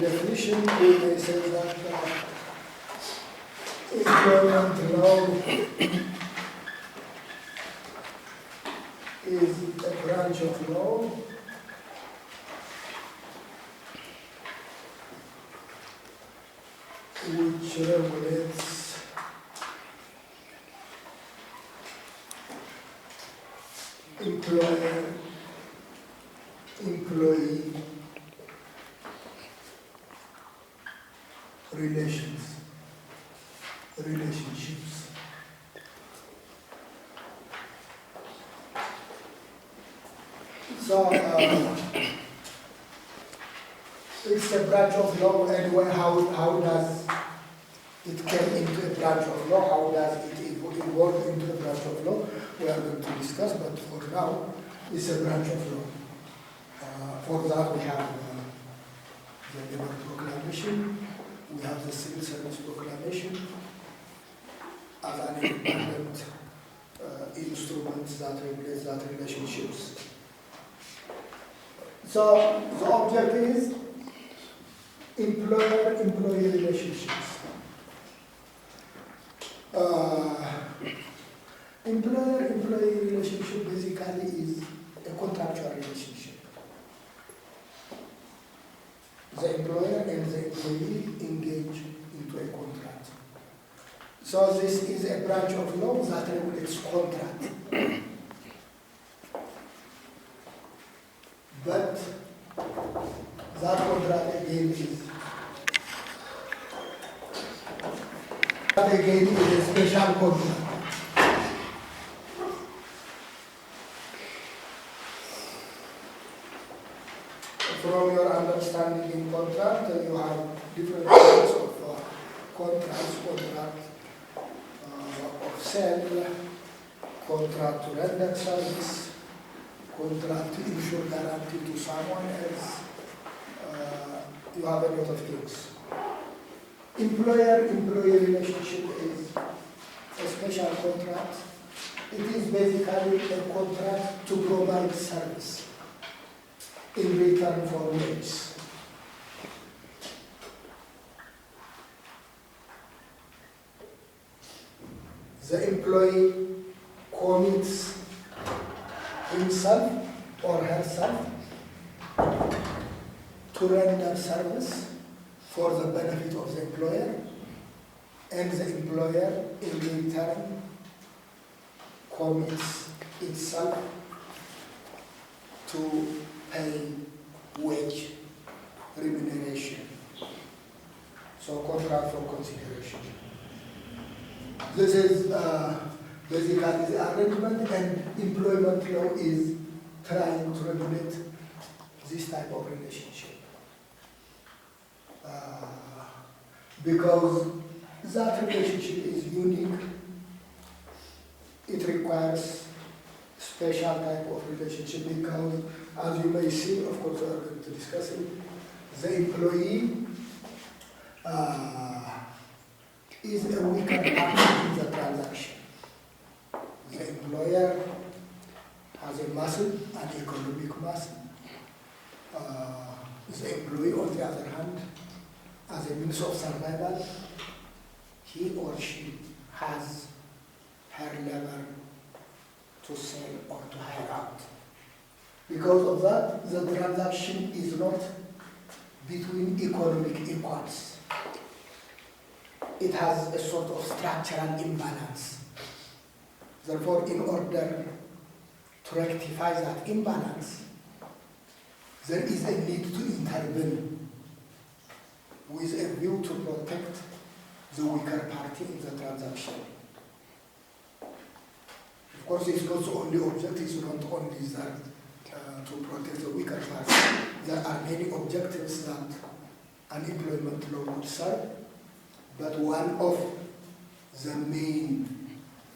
definition, we may say that employment law is a branch of law which regulates employer-employee relationships. So it's a branch of law, and how does it come into a branch of law? How does it evolve into a branch of law? We are going to discuss, but for now, it's a branch of law. For that, we have the Labor Proclamation, we have the Civil Service Proclamation as an independent instrument that regulates that relationships. So the object is employer-employee relationships. Employer-employee relationship basically is a contractual relationship. The employer and the employee engage into a contract. So this is a branch of law that regulates contract. But that contract again is a special contract. From your understanding in contract, you have different kinds of contracts: contract of sale, contract to render service, contract to issue guarantee to someone else. You have a lot of things. Employer-employee relationship is a special contract. It is basically a contract to provide service in return for wages. The employee commits himself or herself to render service for the benefit of the employer, and the employer in return commits itself to pay wage remuneration. So contract for consideration. This is basically the arrangement, and employment law is trying to regulate this type of relationship. Because that relationship is unique, it requires special type of relationship, because as you may see, of course we are going to discuss it, the employee is a weaker party in the transaction. The employer has a muscle, an economic muscle. The employee, on the other hand, as a means of survival, he or she has her labor to sell or to hire out. Because of that, the transaction is not between economic equals. It has a sort of structural imbalance. Therefore, in order to rectify that imbalance, there is a need to intervene with a view to protect the weaker party in the transaction. Of course, it's not the only objective, it's not only that to protect the weaker party. There are many objectives that an employment law would serve, but one of the main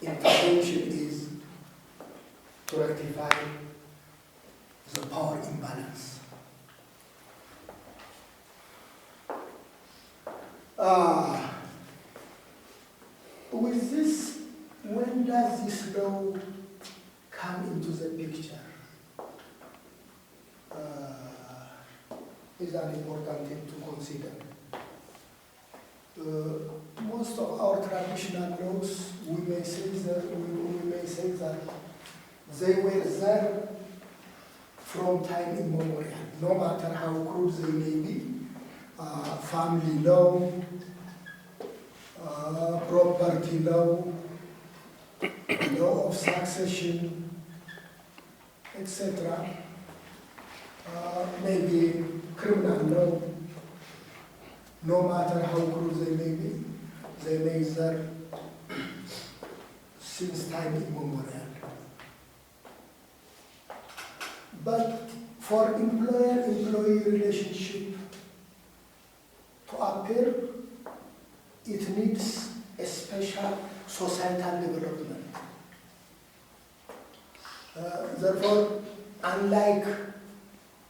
intervention is to rectify the power imbalance. With this, when does this law come into the picture? Is an important thing to consider. traditional laws, we may say that they were there from time immemorial, no matter how crude they may be. Family law, property law, law of succession, etc. Maybe criminal law, no matter how crude they may be, they may there since time immemorial. But for employer-employee relationship to appear, it needs a special societal development. Therefore, unlike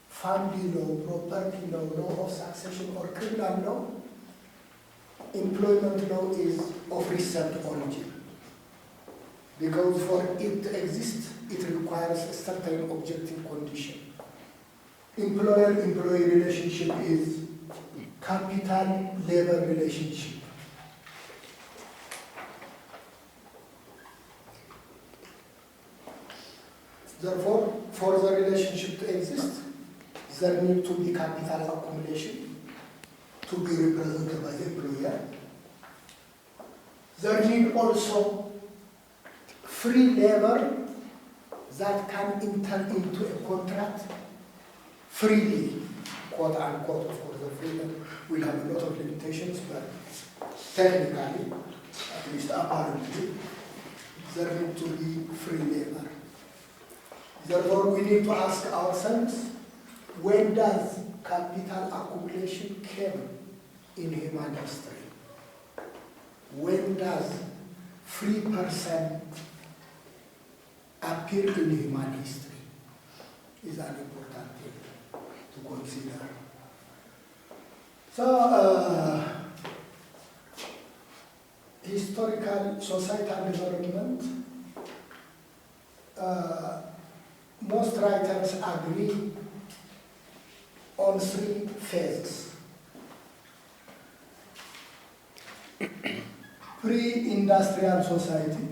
family law, property law, law of succession, or criminal law, employment law is of recent origin. Because for it to exist, it requires a certain objective condition. Employer-employee relationship is capital-labor relationship. Therefore, for the relationship to exist, there need to be capital accumulation to be represented by the employer. There need also free labor that can enter into a contract freely, quote unquote. Of course, the freedom will have a lot of limitations, but technically, at least apparently, there need to be free labor. Therefore, we need to ask ourselves, when does capital accumulation come in human history? When does free person appear in human history? Is an important thing to consider. So, historical societal development, most writers agree on three phases. Pre-industrial society,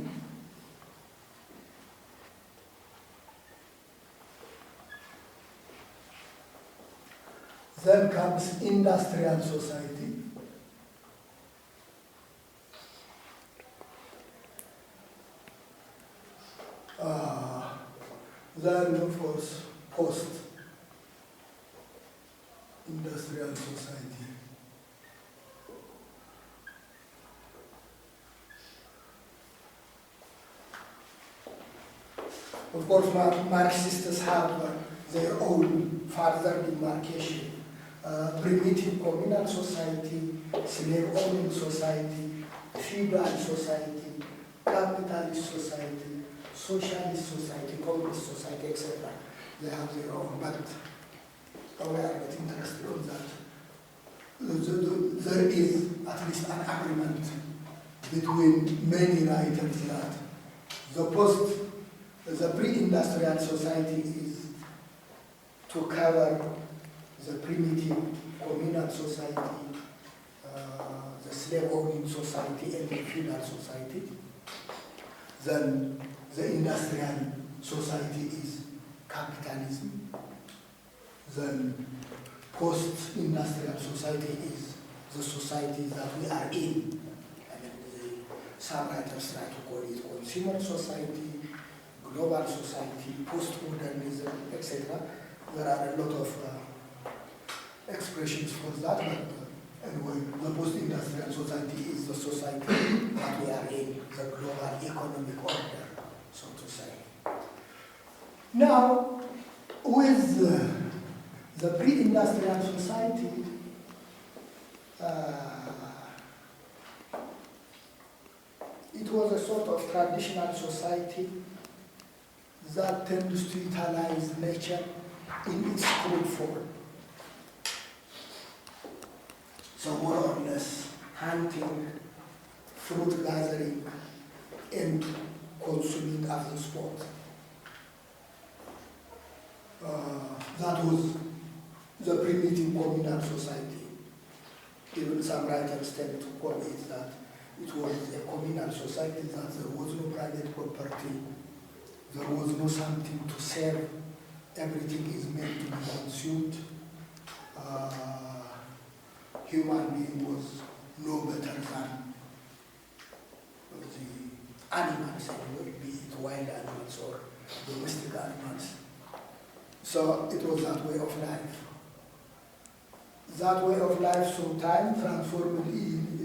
then comes industrial society, then of course post-industrial society. Of course, Marxists have their own further demarcation. Primitive communal society, slave-owning society, feudal society, capitalist society, socialist society, communist society, etc. They have their own, but we are not interested in that. There is at least an agreement between many writers that the pre-industrial society is to cover the primitive communal society, the slave-owning society, and the feudal society. Then the industrial society is capitalism. Then post-industrial society is the society that we are in. Some writers try to call it consumer society, global society, post-modernism, etc. There are a lot of expressions for that, but anyway, the post-industrial society is the society that we are in, the global economic order, so to say. Now, with the pre-industrial society, it was a sort of traditional society that tends to utilize nature in its crude form. So more or less hunting, fruit gathering, and consuming as a sport. That was the primitive communal society. Even some writers tend to call it that it was a communal society, that there was no private property, there was no something to serve, everything is meant to be consumed. Human being was no better than the animals anyway, be it wild animals or domestic animals. So it was that way of life. That way of life, through time, transformed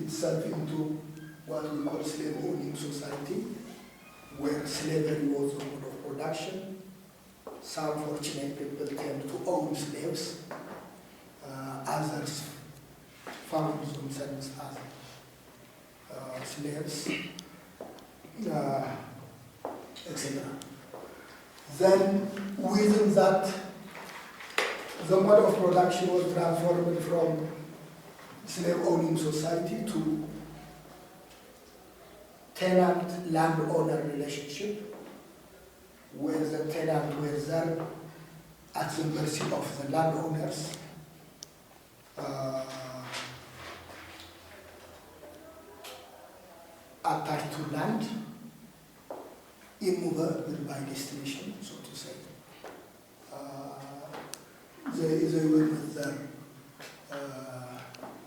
itself into what we call slave-owning society, where slavery was the mode of production. Some fortunate people came to own slaves. Others found themselves as slaves, etc. Then, within that, the mode of production was transformed from slave-owning society to tenant-landowner relationship, where the tenant were there at the mercy of the landowners. Attached to land, immovable by destination, so to say. They were there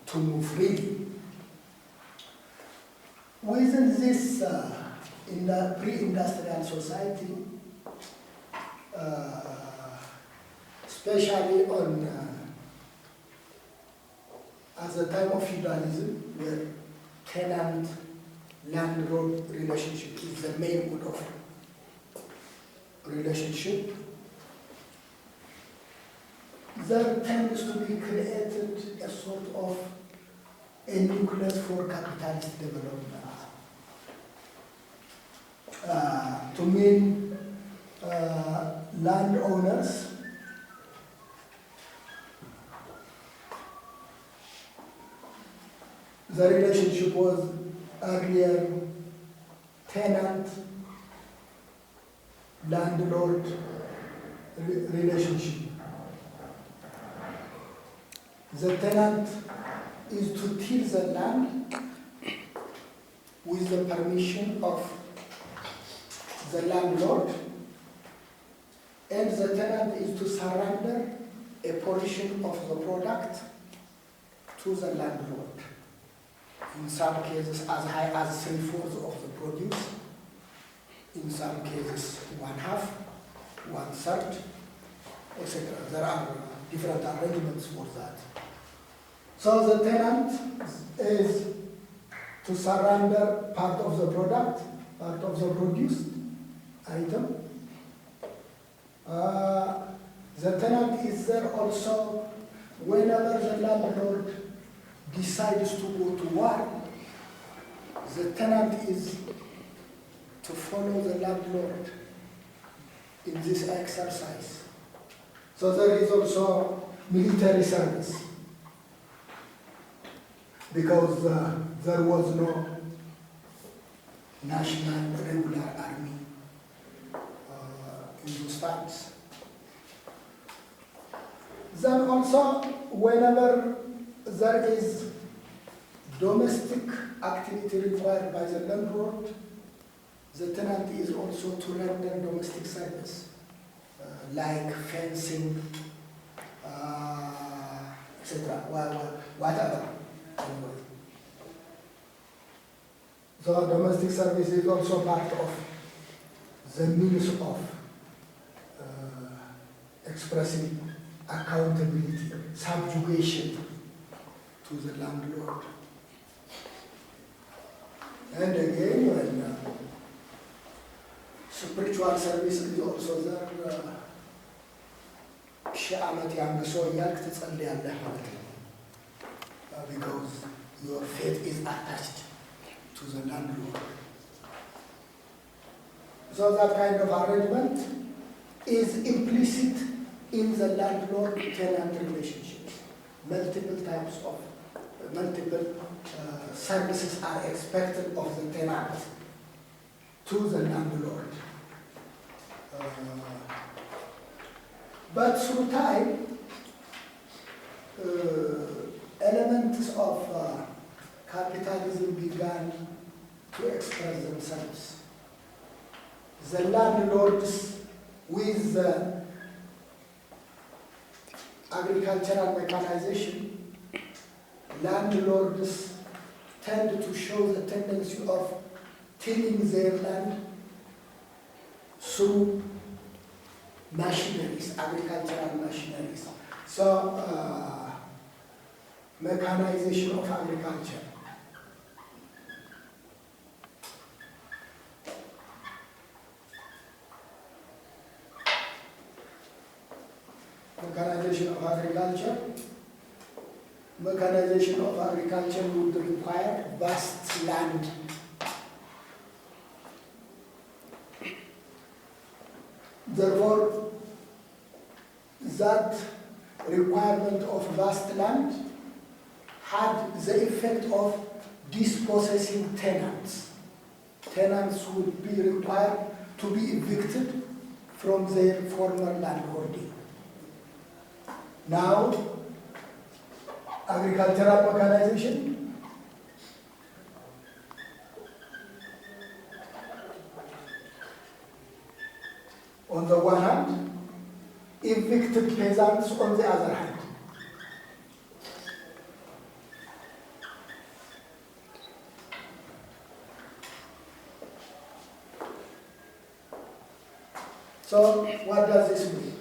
to move freely. Within this, in the pre-industrial society, especially at the time of feudalism, where tenant-landlord relationship is the main mode of relationship, there tends to be created a sort of a nucleus for capitalist development. To mean landowners the relationship was earlier tenant-landlord relationship. The tenant is to till the land with the permission of the landlord, and the tenant is to surrender a portion of the product to the landlord. In some cases as high as 3/4 of the produce, in some cases 1/2, 1/3, etc. There are different arrangements for that. So the tenant is to surrender part of the product, part of the produced item. The tenant is there also whenever the landlord decides to go to war. The tenant is to follow the landlord in this exercise. So there is also military service, because there was no national regular army in those times. Then also, whenever there is domestic activity required by the landlord, the tenant is also to render domestic service, like fencing, etc., whatever. Anyway. So domestic service is also part of the means of expressing accountability, subjugation to the landlord. And again, when spiritual service is also there, because your faith is attached to the landlord. So that kind of arrangement is implicit in the landlord-tenant relationships. Multiple types of, services are expected of the tenant to the landlord. But through time, elements of capitalism began to express themselves. The landlords with the agricultural mechanization, landlords tend to show the tendency of tilling their land through machineries, agricultural machineries. So, mechanization of agriculture. Mechanization of agriculture would require vast land. Therefore, that requirement of vast land had the effect of dispossessing tenants. Tenants would be required to be evicted from their former landholding. Now, agricultural mechanization, on the one hand, evicted peasants on the other hand. So, what does this mean?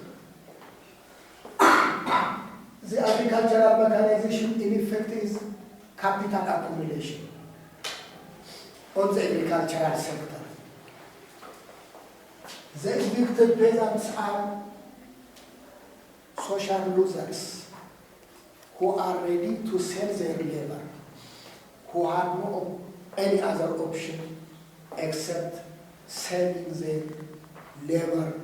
The agricultural mechanization, in effect, is capital accumulation on the agricultural sector. The evicted peasants are social losers who are ready to sell their labor, who have no any other option except selling their labor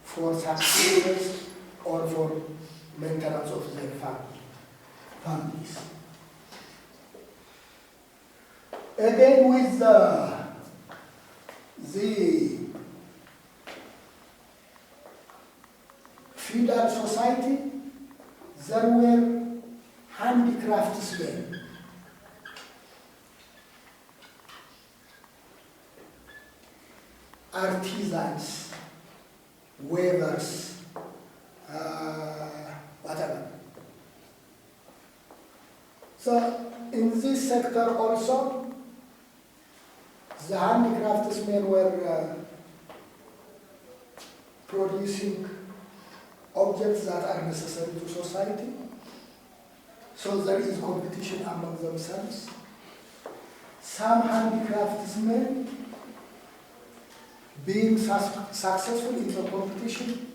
for subsistence or for maintenance of their families. Again, with the feudal society, there were handicraftsmen. Artisans, weavers, whatever. So in this sector also, the handicraftsmen were producing objects that are necessary to society. So there is competition among themselves. Some handicraftsmen, being successful in the competition,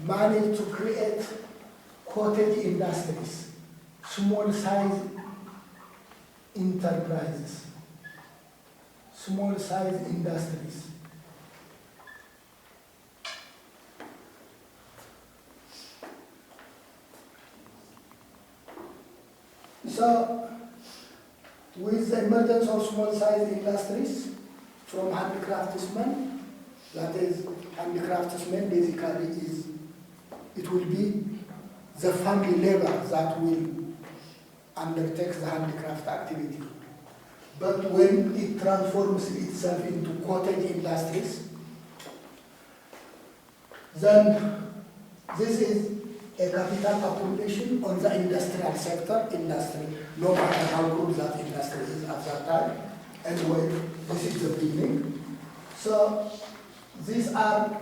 managed to create cottage industries, small-size enterprises, small-size industries. So, with the emergence of small-size industries from handicraftsmen, that is, handicraftsmen basically is, it will be the family labor that will undertake the handicraft activity. But when it transforms itself into cottage industries, then this is a capital accumulation on the industrial sector, no matter how good that industry is at that time. Anyway, this is the beginning. So these are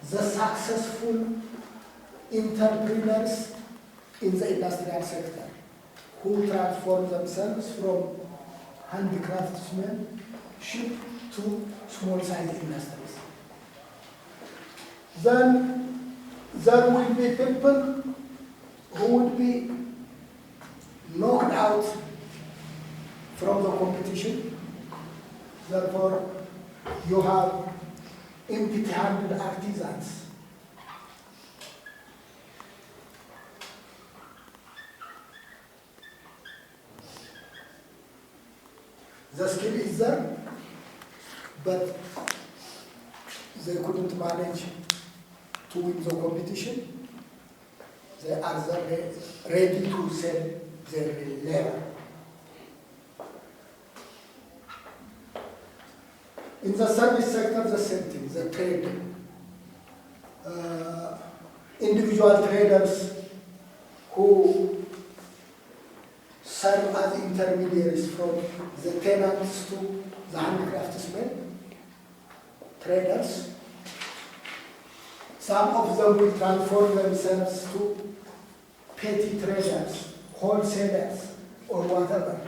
the successful entrepreneurs in the industrial sector who transform themselves from handicraftsmanship to small-size industries. Then there will be people who would be knocked out from the competition. Therefore, you have empty-handed artisans. The skill is there, but they couldn't manage to win the competition. They are ready to sell their labor. In the service sector, the same thing, the trade. Individual traders who serve as intermediaries from the tenants to the handicraftsmen, traders. Some of them will transform themselves to petty traders, wholesalers, or whatever.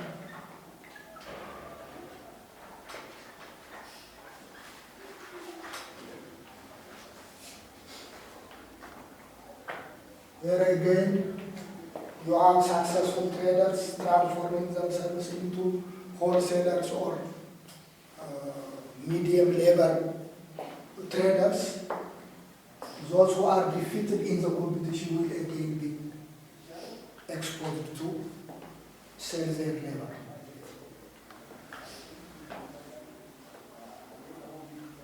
There again, you have successful traders transforming themselves into wholesalers or medium labor traders. Those who are defeated in the competition will again be exposed to sell their labor.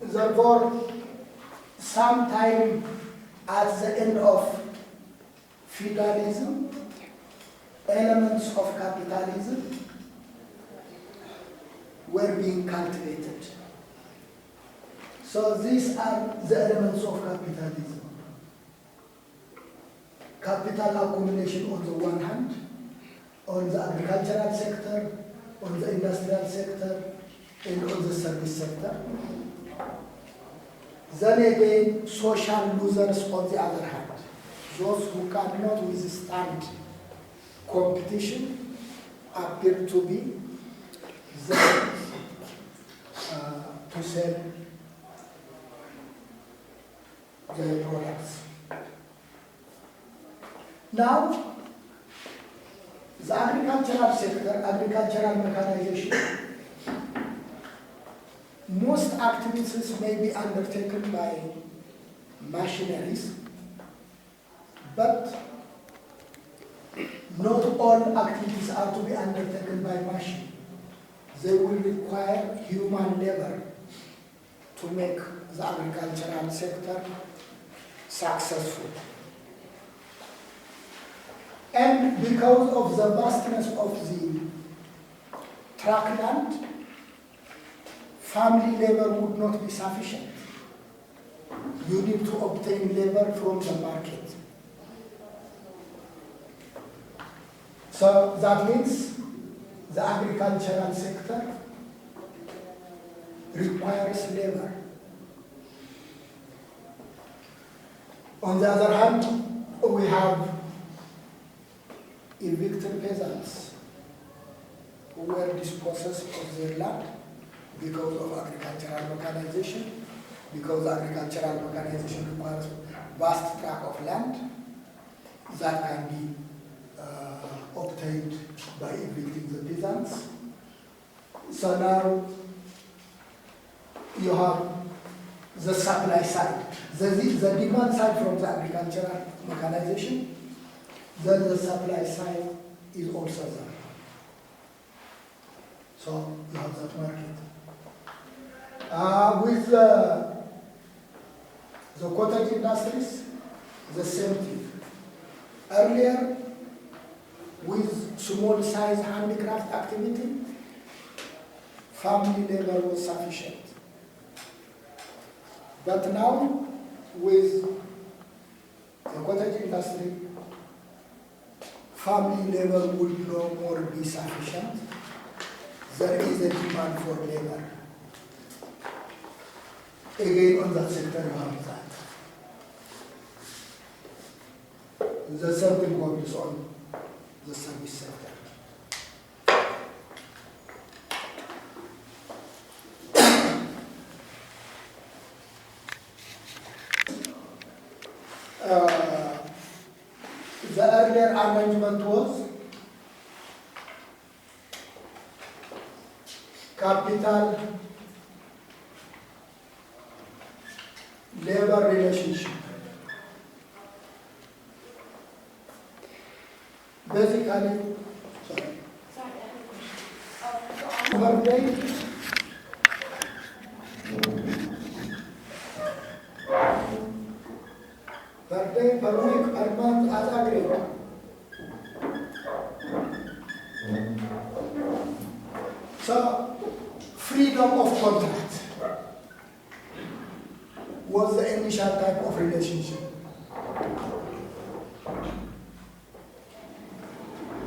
Therefore, sometime at the end of feudalism, elements of capitalism were being cultivated. So these are the elements of capitalism. Capital accumulation on the one hand, on the agricultural sector, on the industrial sector, and on the service sector. Then again, social losers on the other hand. Those who cannot withstand competition appear to be there to sell their products. Now, the agricultural sector, agricultural mechanization, most activities may be undertaken by machineries, but not all activities are to be undertaken by machine. They will require human labor to make the agricultural sector successful. And because of the vastness of the tract land, family labor would not be sufficient. You need to obtain labor from the market. So that means the agricultural sector requires labor. On the other hand, we have evicted peasants who were dispossessed of their land because of agricultural mechanization, because agricultural mechanization requires vast tract of land that can be obtained by evicting the peasants. So now you have the supply side, the demand side from the agricultural mechanization, then the supply side is also there. So you have that market. With the cottage industries, the same thing. Earlier, with small size handicraft activity, family labor was sufficient. But now, with the cottage industry, family labor will no more be sufficient. There is a demand for labor. Again, on that sector, you have that. The same thing goes on the service sector. The earlier arrangement was capital labor relationship. Basically, per day, per week, per month as agreed. So, freedom of contract. was the initial type of relationship.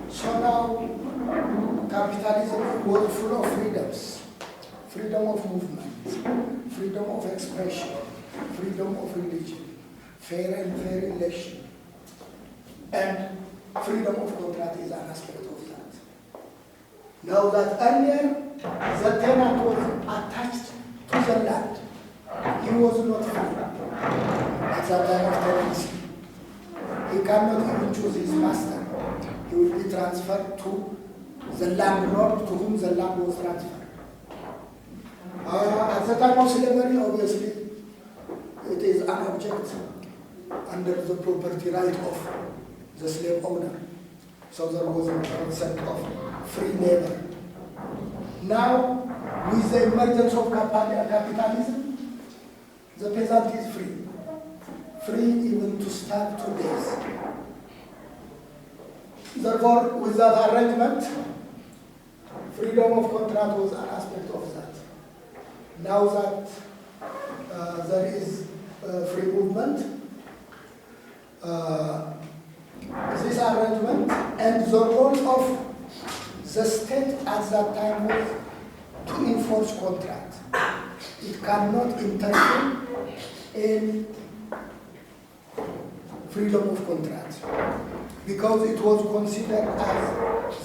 So now, capitalism was full of freedoms. Freedom of movement, freedom of expression, freedom of religion, fair and fair election, and freedom of contract is an aspect of that. Now that earlier, the tenant was attached to the land. He was not free at that time of tenancy. He cannot even choose his master. He will be transferred to the landlord to whom the land was transferred. At the time of slavery, obviously, it is an object under the property right of the slave owner. So there was a concept of free labor. Now, with the emergence of capitalism, the peasant is free. Free even to start 2 days. Therefore, with that arrangement, freedom of contract was an aspect of that. Now that there is free movement, this arrangement and the role of the state at that time was to enforce contract. It cannot interfere in freedom of contract because it was considered as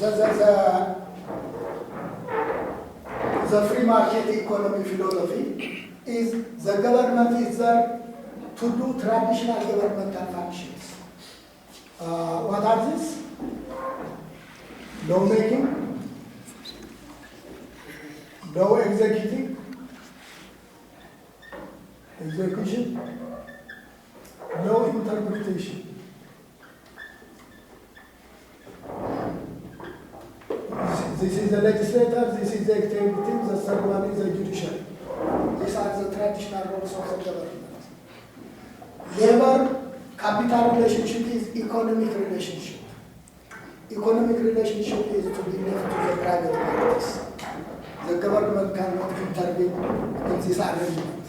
the free market economy philosophy is the government is there to do traditional governmental functions. What are these? Lawmaking, law executing, execution, law interpretation. This is the legislator, this is the executive, the third one is the judiciary. These are the traditional roles of the government. Labor capital relationship is economic relationship. Economic relationship is to be left to the private parties. The government cannot intervene in this arrangement.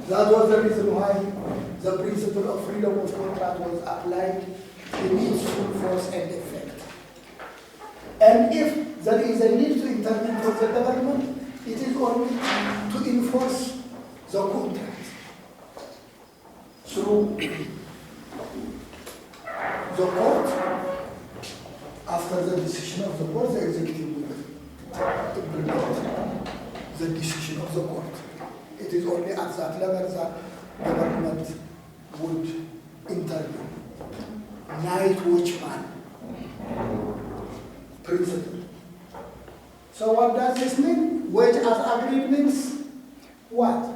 That was the reason why the principle of freedom of contract was applied in its full force and effect. And if there is a need to intervene for the government, it is only to enforce the contract through the court. After the decision of the court, the executive will implement the decision of the court. It is only at that level that government would intervene. Night watchman principle. So what does this mean? Wage as agreed means what?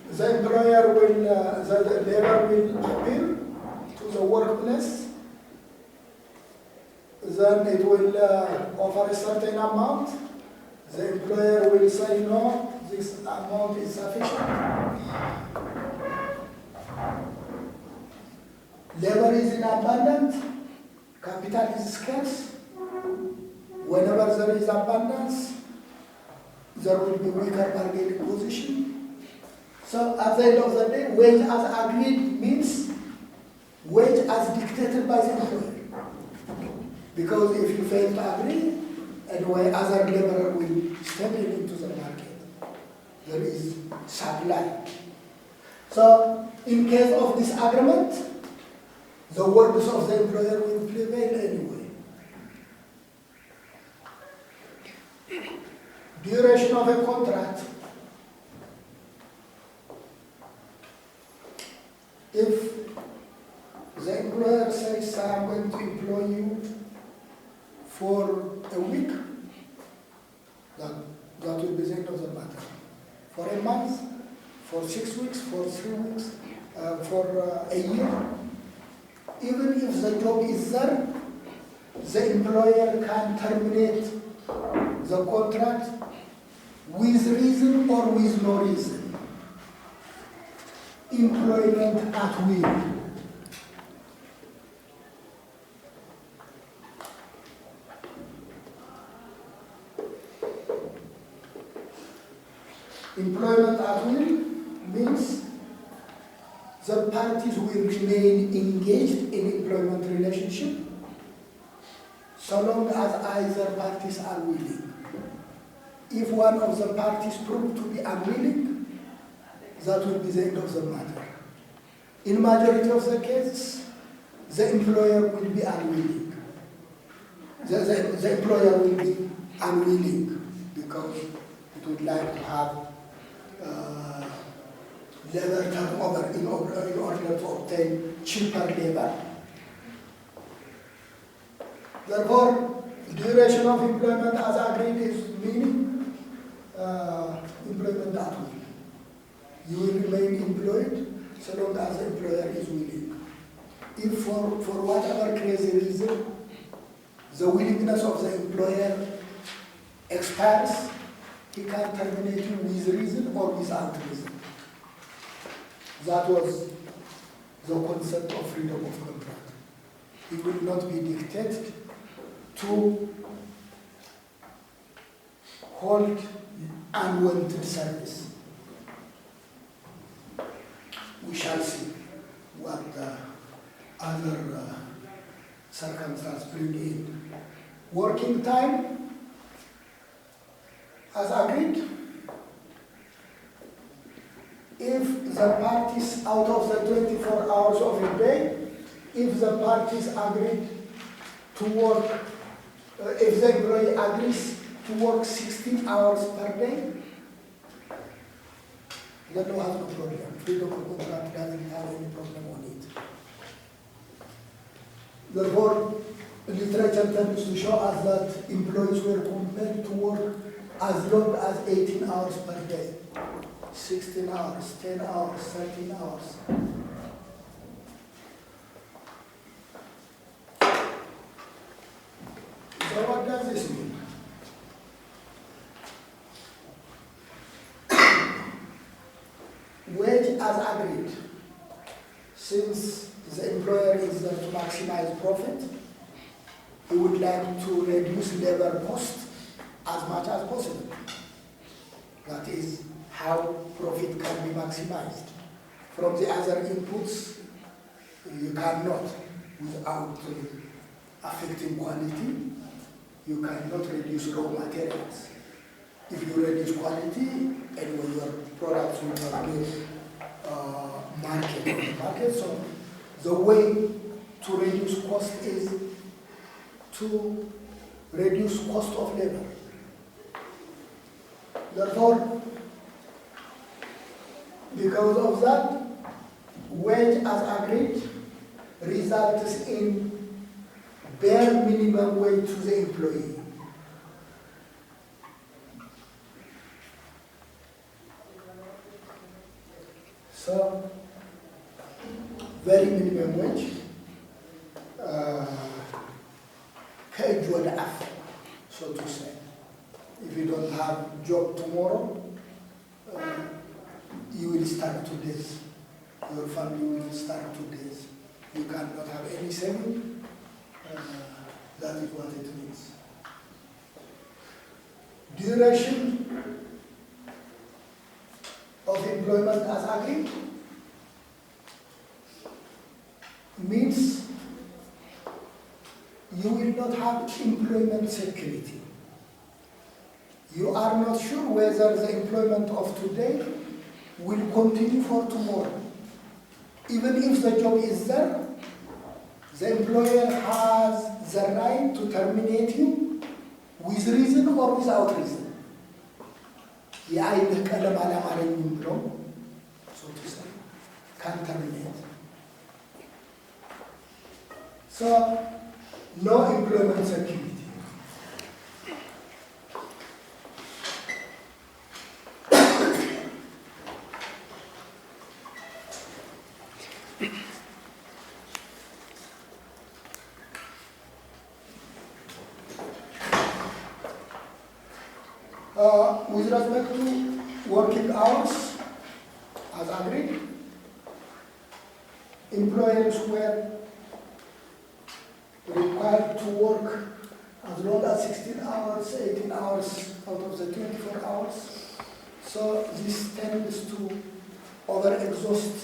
The employer will, the labor will appeal to the workplace, then it will offer a certain amount. The employer will say, no, this amount is sufficient. Labor is in abundance, capital is scarce. Whenever there is abundance, there will be weaker bargaining position. So at the end of the day, wage as agreed means wage as dictated by the employer. Because if you fail to agree, anyway, other laborer will step into the market. There is supply. So in case of disagreement, the words of the employer will prevail anyway. Duration of a contract. If the employer says, I'm going to employ you for a week, that will be the end of the matter. For a month, for 6 weeks, for 3 weeks, for a year. Even if the job is there, the employer can terminate the contract with reason or with no reason. Employment at will. Employment at will means the parties will remain engaged in employment relationship so long as either parties are willing. If one of the parties prove to be unwilling, that will be the end of the matter. In majority of the cases, the employer will be unwilling. The employer will be unwilling because it would like to have labor turnover in order to obtain cheaper labor. Therefore, duration of employment as agreed is meaning employment at will. You will remain employed so long as the employer is willing. If for whatever crazy reason the willingness of the employer expires, he can terminate you with reason or without reason. That was the concept of freedom of contract. He will not be dictated to hold unwanted service. We shall see what the other circumstances bring in. Working time, as agreed, if the parties out of the 24 hours of a day, if the parties agreed to work, if the employee agrees to work 16 hours per day, the law has no problem. Freedom of contract doesn't have any problem on it. Therefore, literature tends to show us that employees were compelled to work as long as 18 hours per day. 16 hours, 10 hours, 13 hours. So what does this mean? Wage as agreed. Since the employer is there to maximize profit, he would like to reduce labor cost as much as possible. That is how profit can be maximized. From the other inputs, you cannot, without affecting quality, you cannot reduce raw materials. If you reduce quality, anyway, your products will not get market. So the way to reduce cost is to reduce cost of labor. Therefore, because of that, wage as agreed results in bare minimum wage to the employee. So, very minimum wage, ከእጅ ወደ አፍ, so to say. If you don't have job tomorrow, you will start to days. Your family will start to days. You cannot have any saving. That is what it means. Duration of employment as agreed means you will not have employment security. You are not sure whether the employment of today will continue for tomorrow. Even if the job is there, the employer has the right to terminate you with reason or without reason. የአይንህ ቀለም አላማረኝም ብሎ so to say can terminate. So no employment security. With respect to working hours, as agreed, employers were required to work as long as 16 hours, 18 hours out of the 24 hours. So this tends to over-exhaust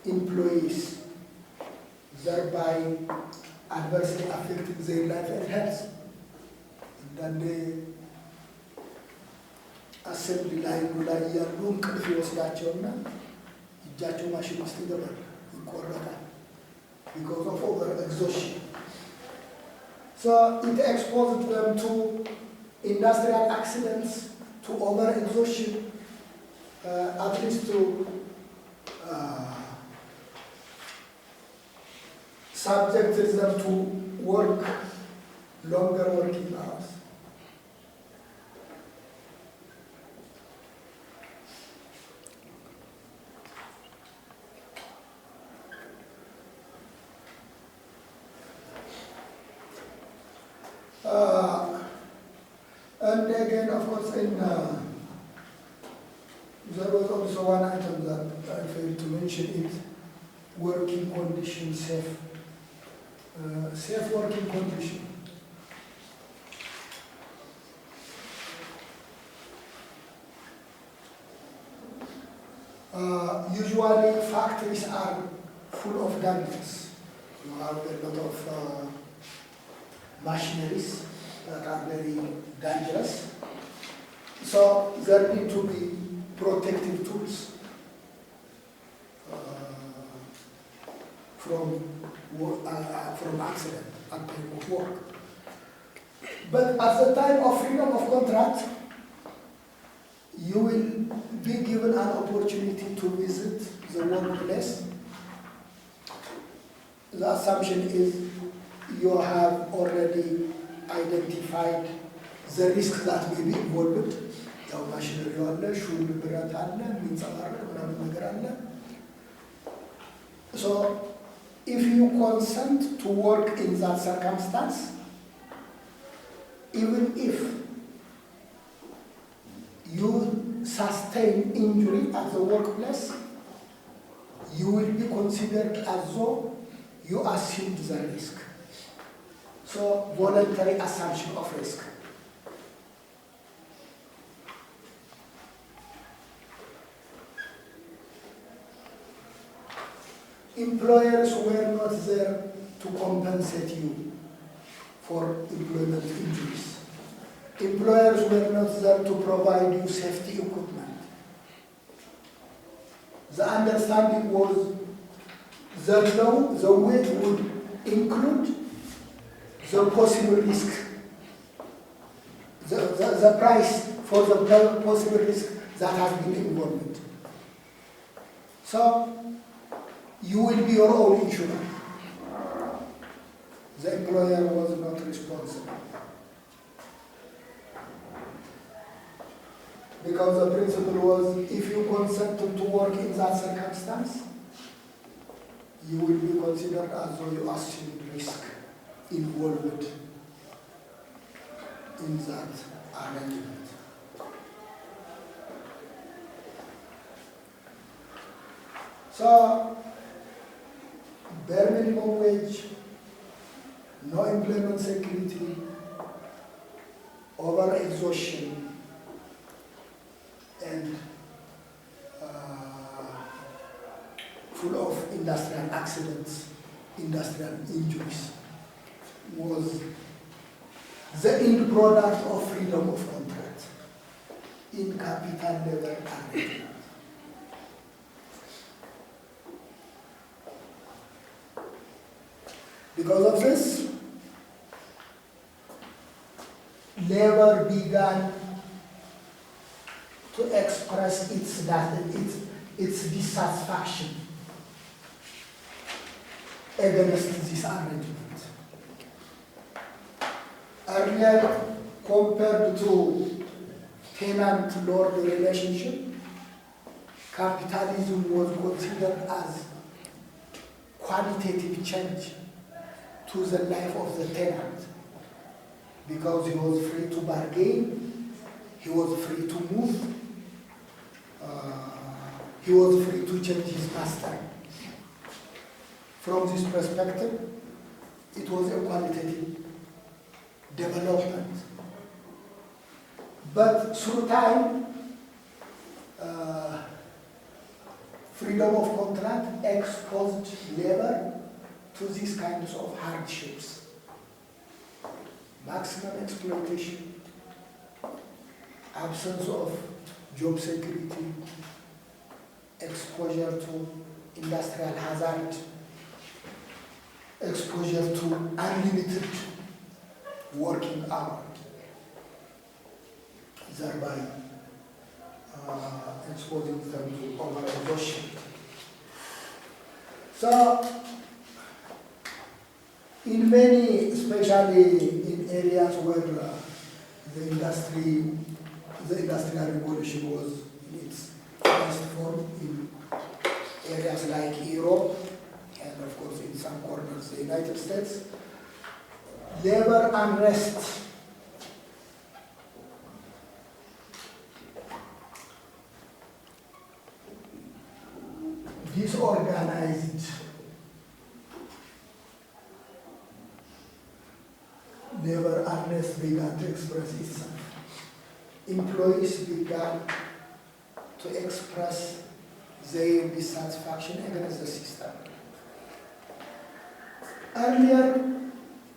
employees, thereby adversely affecting their life and health. አንዳንዴ አሰምብሊ ላይ ያሉ እንቅልፍ ይወስዳቸውና እጃቸው ማሽን ውስጥ ይገባል፣ ይቆረጣል because of over-exhaustion. So it exposed them to industrial accidents, to over-exhaustion, at least to subjected them to work longer working hours. And again, of course, there was also one item that I failed to mention it: working conditions, safe working condition. Usually factories are full of gadgets. You have a lot of machineries that are very dangerous. So there need to be protective tools from accident at time of work. But at the time of freedom of contract, you will be given an opportunity to visit the workplace. The assumption is you have already identified the risks that may be involved. ያው ማሽነሪ አለ፣ ሹል ብረት አለ፣ የሚንጸባረቅ ምናምን ነገር አለ። So if you consent to work in that circumstance, even if you sustain injury at the workplace, you will be considered as though you assumed the risk. So voluntary assumption of risk. Employers were not there to compensate you for employment injuries. Employers were not there to provide you safety equipment. The understanding was that now the wage would include the possible risk, the price for the possible risk that has been involved. So you will be your own insurer. The employer was not responsible. Because the principle was, if you consented to work in that circumstance, you will be considered as though you assumed risk involved in that arrangement. So, bare minimum wage, no employment security, over-exhaustion, and full of industrial accidents, industrial injuries, was the end product of freedom of contract in capital level arrangement. Because of this, labor began to express its dissatisfaction against this arrangement. Earlier, compared to tenant-lord relationship, capitalism was considered as qualitative change to the life of the tenant, because he was free to bargain, he was free to move, he was free to change his master. From this perspective, it was a qualitative development. But through time, freedom of contract exposed labor to these kinds of hardships. Maximum exploitation, absence of job security, exposure to industrial hazard, exposure to unlimited working hour, thereby exposing them to overexhaustion. So, in many, especially in areas where the industrial revolution was in its best form, in areas like Europe, and of course in some corners the United States, labor unrest disorganized labor unrest began to express itself. Employees began to express their dissatisfaction against the system. Earlier,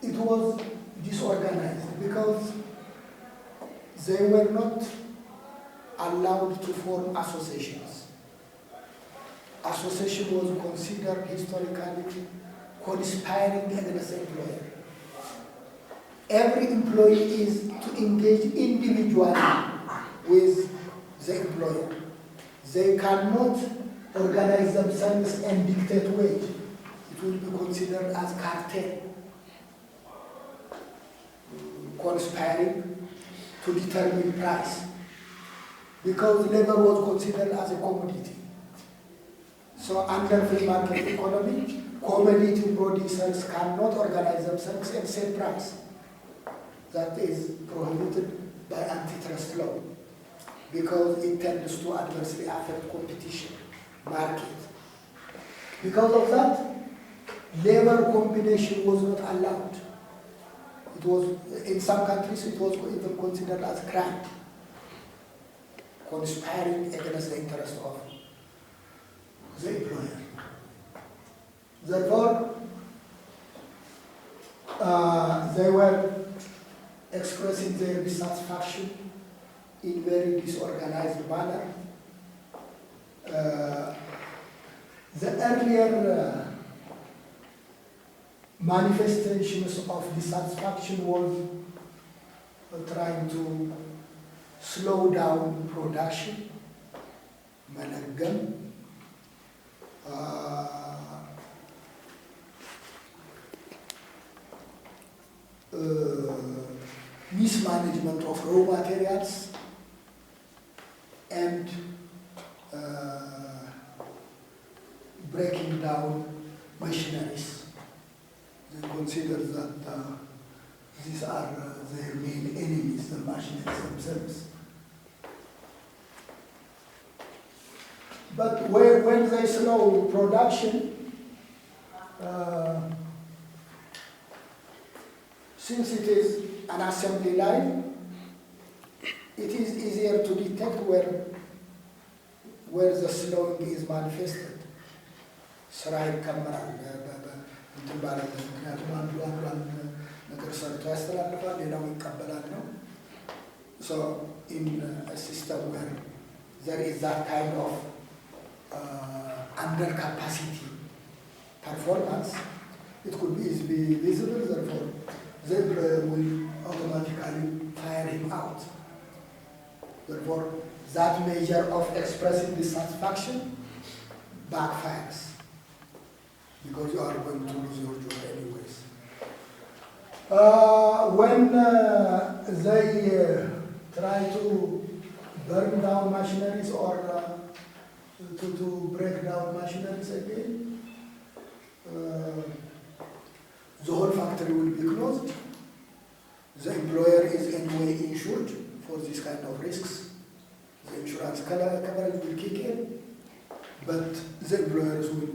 it was disorganized because they were not allowed to form associations. Association was considered historically conspiring against the employer. Every employee is to engage individually with the employer. They cannot organize themselves and dictate wage. It will be considered as cartel, conspiring to determine price, because labor was considered as a commodity. So under free market economy, commodity producers cannot organize themselves and set price. That is prohibited by antitrust law because it tends to adversely affect competition, market. Because of that, labor combination was not allowed. It was, in some countries, it was even considered as crime, conspiring against the interest of the employer. Therefore, they were expressing their dissatisfaction in very disorganized manner. The earlier manifestations of dissatisfaction was trying to slow down production, management, mismanagement of raw materials, and breaking down machineries. They consider that these are their main enemies, the machineries themselves. But when they slow production, since it is an assembly line, it is easier to detect where the slowing is manifested. ስራ ይከመራል እንትን ባለበት ምክንያቱም አንዱ ነገር ሰርቶ ያስተላልፋል ሌላው ይቀበላል ነው። So in a system where there is that kind of under capacity performance, it could be easily visible, therefore the employer will automatically fire him out. Therefore, that measure of expressing dissatisfaction backfires because you are going to lose your job anyways. When they try to burn down machineries or to break down machineries again, the whole factory will be closed. The employer is anyway insured for this kind of risks. The insurance coverage will kick in, but the employers will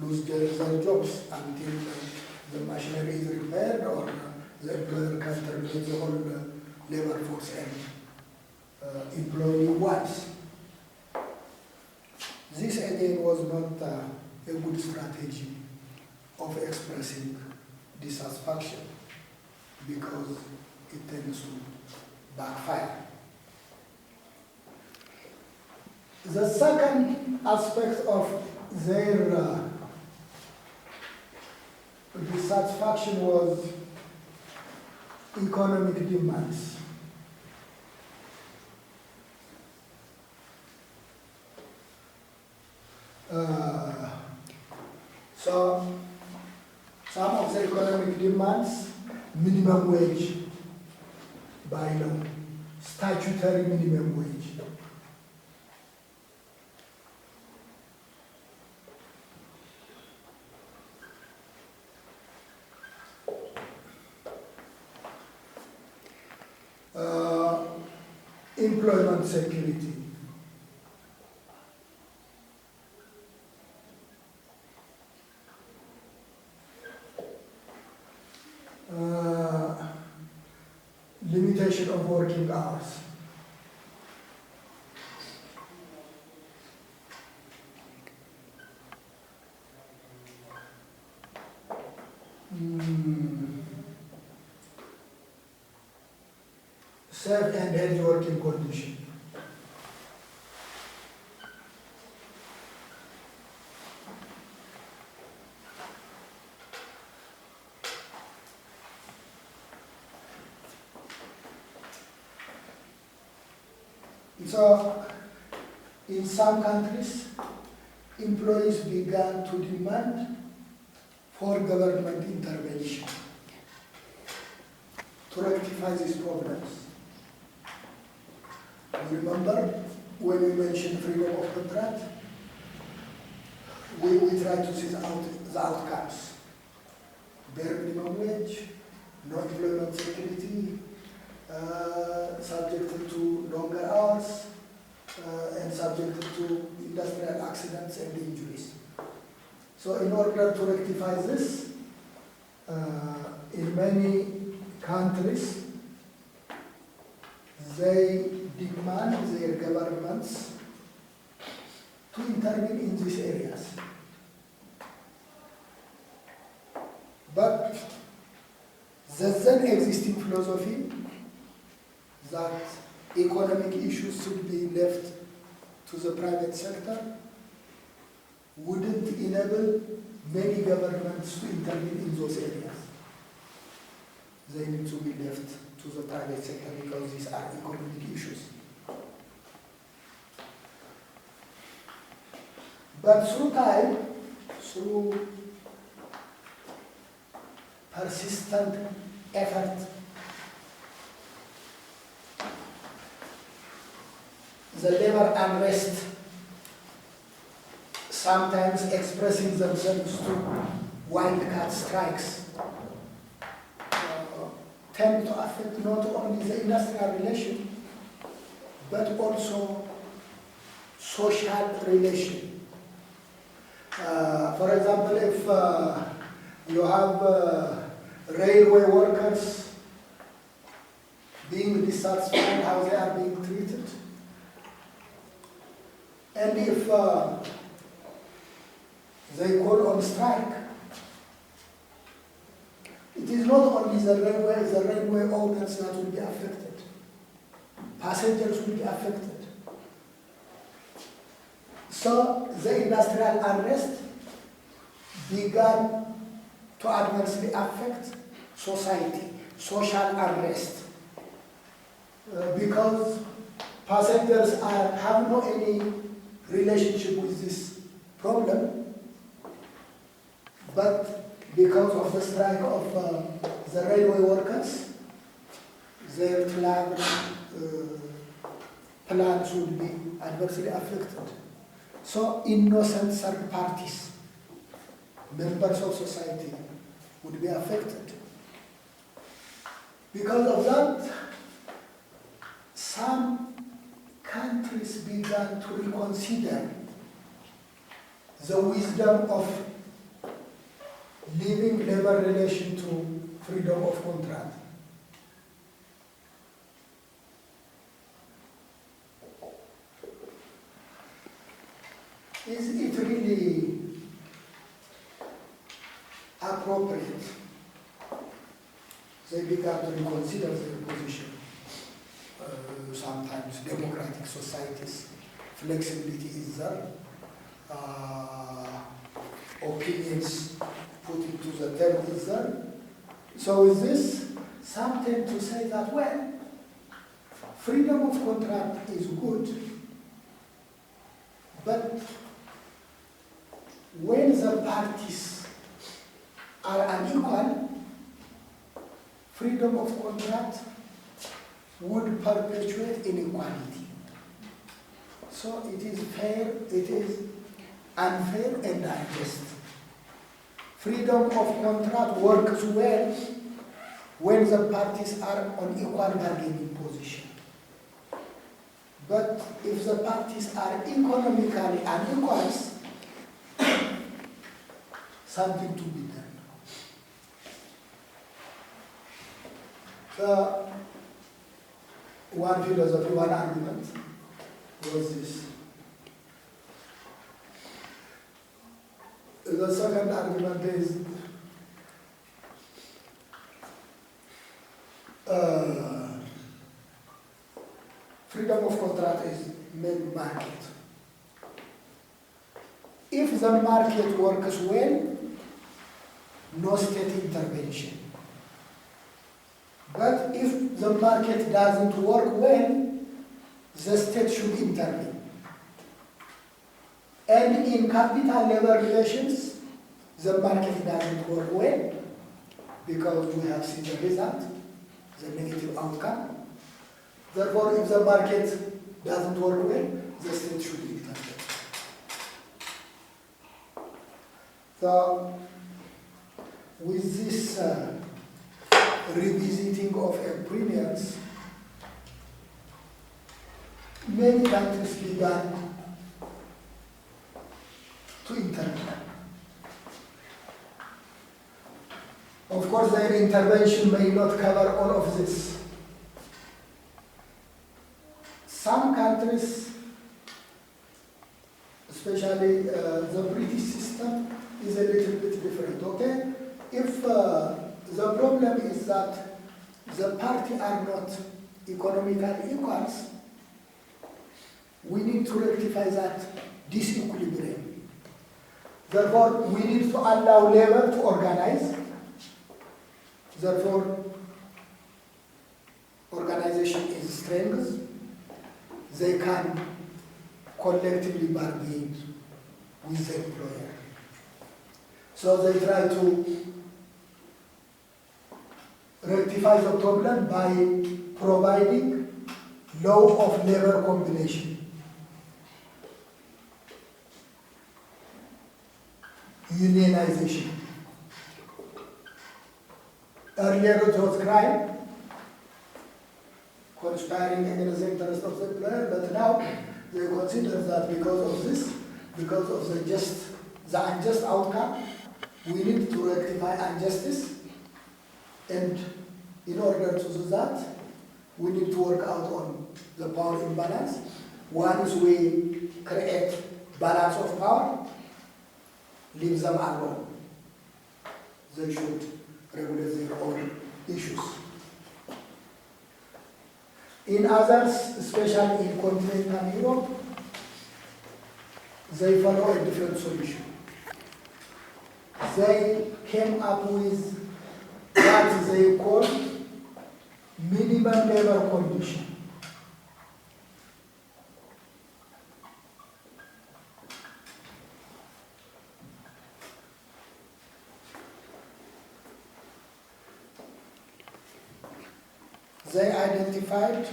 lose their jobs until the machinery is repaired or the employer can terminate the whole labor force and employee-wise. again was not a good strategy of expressing dissatisfaction because it tends to backfire. The second aspect of their dissatisfaction was economic demands. So some of the economic demands, minimum wage by law, statutory minimum wage. Employment security. Limitation of working hours. Safe and healthy working condition. So, in some countries, employees began to demand for government intervention to rectify these problems. You remember when we mentioned freedom of contract? We try to see the outcomes. Bare minimum wage, no employment security, subjected to longer hours, and subjected to industrial accidents and injuries. So in order to rectify this, in many countries, they demand their governments to intervene in these areas. But the then existing philosophy that economic issues should be left to the private sector wouldn't enable many governments to intervene in those areas. They need to be left to the private sector because these are economic issues. But through time, through persistent effort, the labor unrest, sometimes expressing themselves to wildcat strikes, tend to affect not only the industrial relation, but also social relation. For example, if you have railway workers being dissatisfied how they are being treated, and if they call on strike, it is not only the railway owners that will be affected. Passengers will be affected. So the industrial unrest began to adversely affect society, social unrest, because passengers have no any relationship with this problem, but because of the strike of the railway workers, their plans would be adversely affected. So innocent third parties, members of society, would be affected. Because of that, some countries began to reconsider the wisdom of leaving labor relation to freedom of contract. is it really appropriate? They began to reconsider their position. Sometimes democratic societies, flexibility is there. Opinions put into the term is there. So with this, some tend to say that, well, freedom of contract is good, but when the parties are unequal, freedom of contract would perpetuate inequality. So it is fair, it is unfair and unjust. Freedom of contract works well when the parties are on equal bargaining position. But if the parties are economically unequal, something to be done. The one philosophy, one argument was this. The second argument is freedom of contract is main market. If the market works well, no state intervention. But if the market doesn't work well, the state should intervene. And in capital-labor relations, the market doesn't work well because we have seen the result, the negative outcome. Therefore, if the market doesn't work well, the state should intervene. So, with this revisiting of opinions, many countries began to intervene. Of course, their intervention may not cover all of this. Some countries, especially the British system, is a little bit different, okay? If the problem is that the parties are not economically equals, we need to rectify that disequilibrium. Therefore, we need to allow labor to organize. Therefore, organization is strength. They can collectively bargain with the employer. So they try to rectify the problem by providing law of labor combination. Unionization. Earlier it was crime, conspiring against the interest of the employer, but now they consider that because of this, because of the unjust outcome, we need to rectify injustice, and in order to do that, we need to work out on the power imbalance. Once we create balance of power, leave them alone. They should regulate their own issues. In others, especially in continental Europe, they follow a different solution. They came up with what they call minimum labor condition. They identified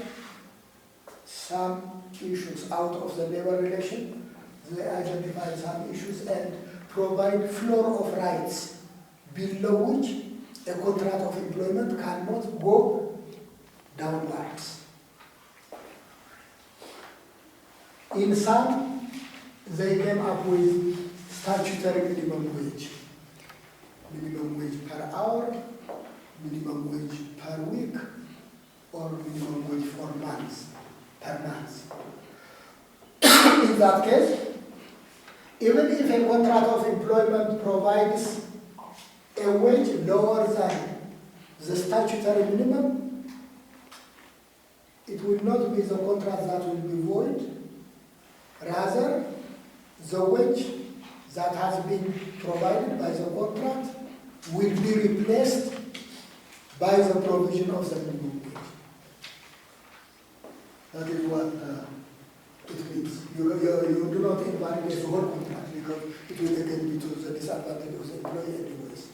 some issues out of the labor relation. They identified some issues and provide floor of rights below which a contract of employment cannot go downwards. In some, they came up with statutory minimum wage per hour, minimum wage per week, or minimum wage per month. In that case, even if a contract of employment provides a wage lower than the statutory minimum, it will not be the contract that will be void. Rather, the wage that has been provided by the contract will be replaced by the provision of the minimum wage. That is what it means. You do not invalidate the whole contract because it will again be to the disadvantage of the employee anyways.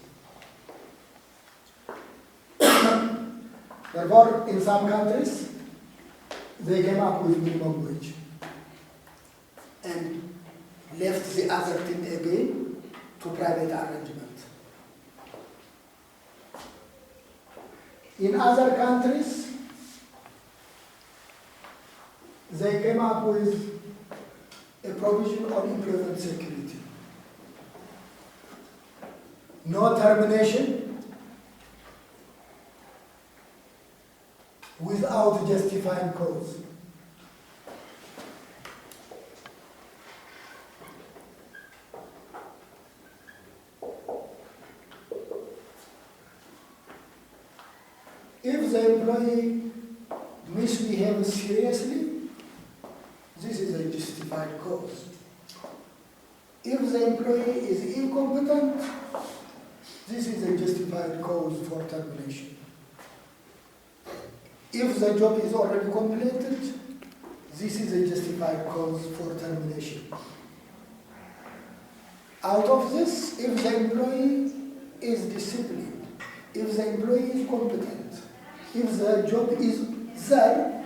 Therefore, in some countries, they came up with minimum wage and left the other thing again to private arrangement. In other countries, they came up with a provision on employment security. No termination without justifying cause. If the employee misbehaves seriously, this is a justified cause. If the employee is incompetent, this is a justified cause for termination. If the job is already completed, this is a justified cause for termination. Out of this, if the employee is disciplined, if the employee is competent, if the job is there,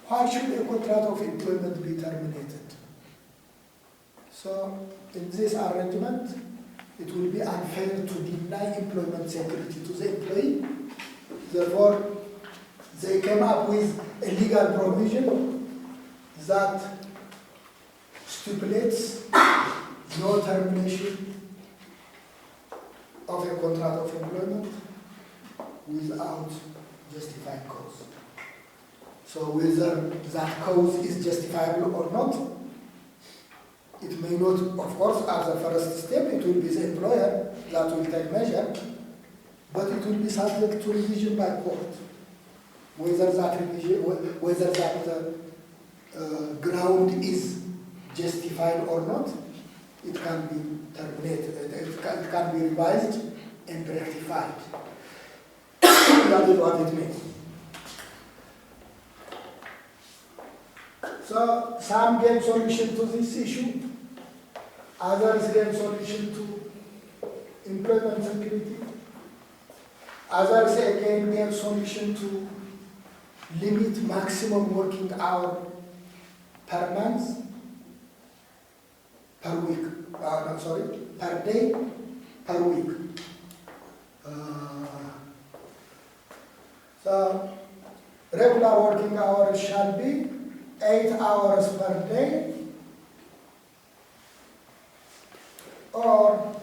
why should a contract of employment be terminated? So, in this arrangement, it will be unfair to deny employment security to the employee. Therefore, they came up with a legal provision that stipulates no termination of a contract of employment without justified cause. So whether that cause is justifiable or not, it may not, of course, as a first step, it will be the employer that will take measure, but it will be subject to revision by court. Whether that revision, whether that ground is justified or not, it can be terminated, it can be revised and rectified. That is what it means. So some gave solution to this issue, others gave solution to employment security, others again gave solution to limit maximum working hour per month, per week, per day, per week. So regular working hours shall be 8 hours per day or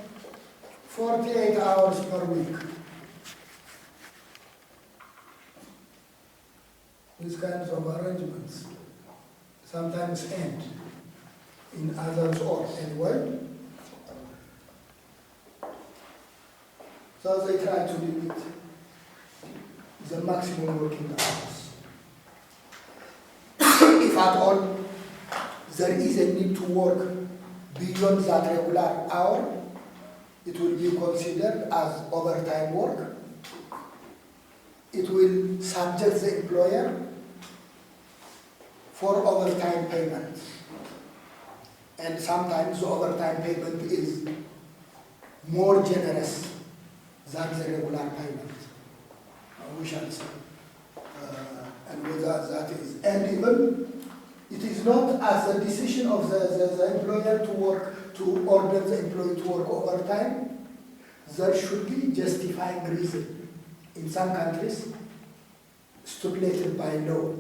48 hours per week. These kinds of arrangements sometimes end, in others or anyway. So they try to limit the maximum working hours. If at all there is a need to work beyond that regular hour, it will be considered as overtime work. It will subject the employer for overtime payment. And sometimes the overtime payment is more generous than the regular payment. We shall see. And whether that is. And even it is not as a decision of the employer to work, to order the employee to work overtime. There should be justifying reason in some countries stipulated by law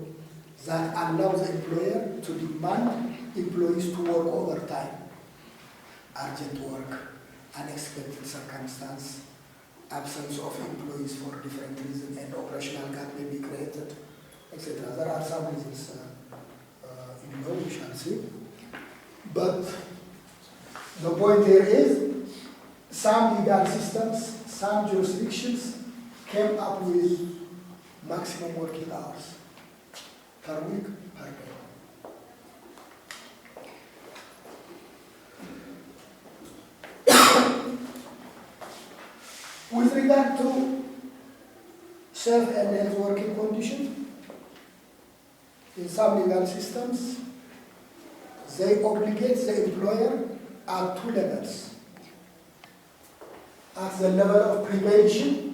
that allows the employer to demand employees to work overtime. Urgent work, unexpected circumstance, absence of employees for different reasons, and operational gap may be created, etc. There are some reasons in law, we shall see. But The point here is some legal systems, some jurisdictions came up with maximum working hours per week, per day. With regard to safe and health working condition, in some legal systems, they obligate the employer at two levels. At the level of prevention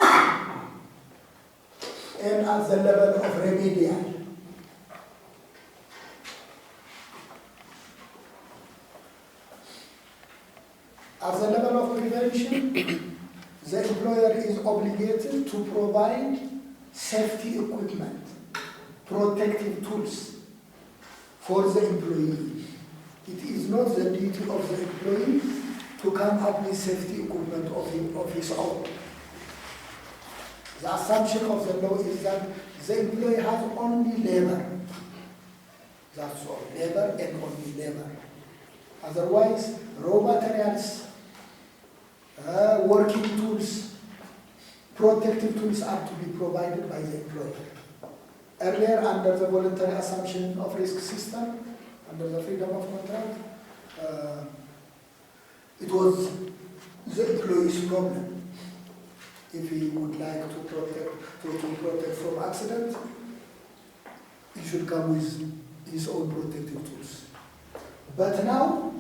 and at the level of remedial. At the level of prevention, the employer is obligated to provide safety equipment, protective tools for the employee. It is not the duty of the employee to come up with safety equipment of his own. The assumption of the law is that the employee has only labor. That's all, labor and only labor. Otherwise, raw materials, working tools, protective tools are to be provided by the employer. Earlier, under the voluntary assumption of risk system, under the freedom of contract, it was the employee's problem. If he would like to protect from accident, he should come with his own protective tools. But now,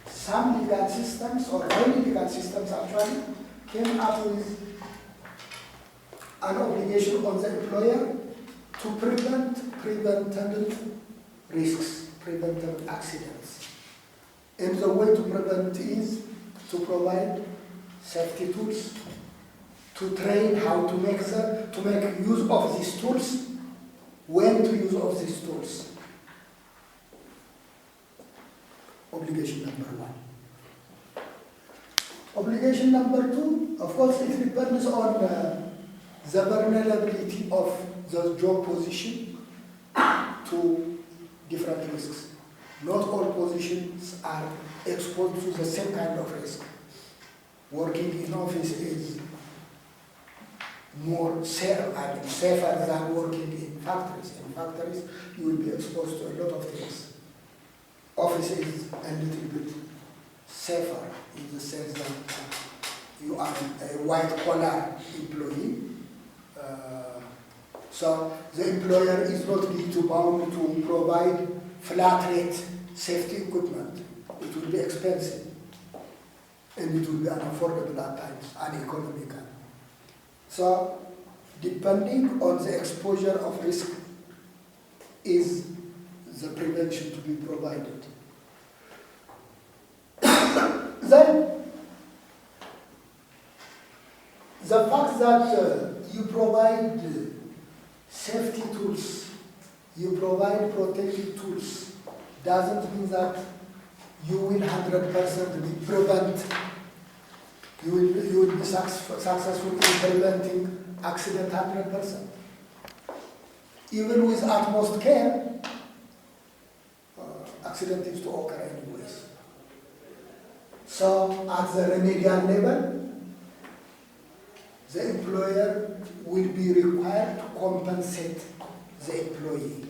some legal systems, or many legal systems actually, came up with an obligation on the employer to prevent risks, prevent accidents. And the way to prevent is to provide safety tools, to train how to make use of these tools, when to use of these tools. Obligation number one. Obligation number two, of course, it depends on the vulnerability of the job position to different risks. Not all positions are exposed to the same kind of risk. Working in office is more safer than working in factories. In factories, you will be exposed to a lot of things. Office is a little bit safer in the sense that you are a white-collar employee. So the employer is not bound to provide flat-rate safety equipment. It will be expensive, and it will be unaffordable at times, uneconomical. So, depending on the exposure of risk, is the prevention to be provided. Then, the fact that you provide safety tools, you provide protective tools, doesn't mean that you will 100% prevent, you will be successful in preventing accident 100%. Even with utmost care, accident is to occur anyways. So at the remedial level, the employer will be required to compensate the employee.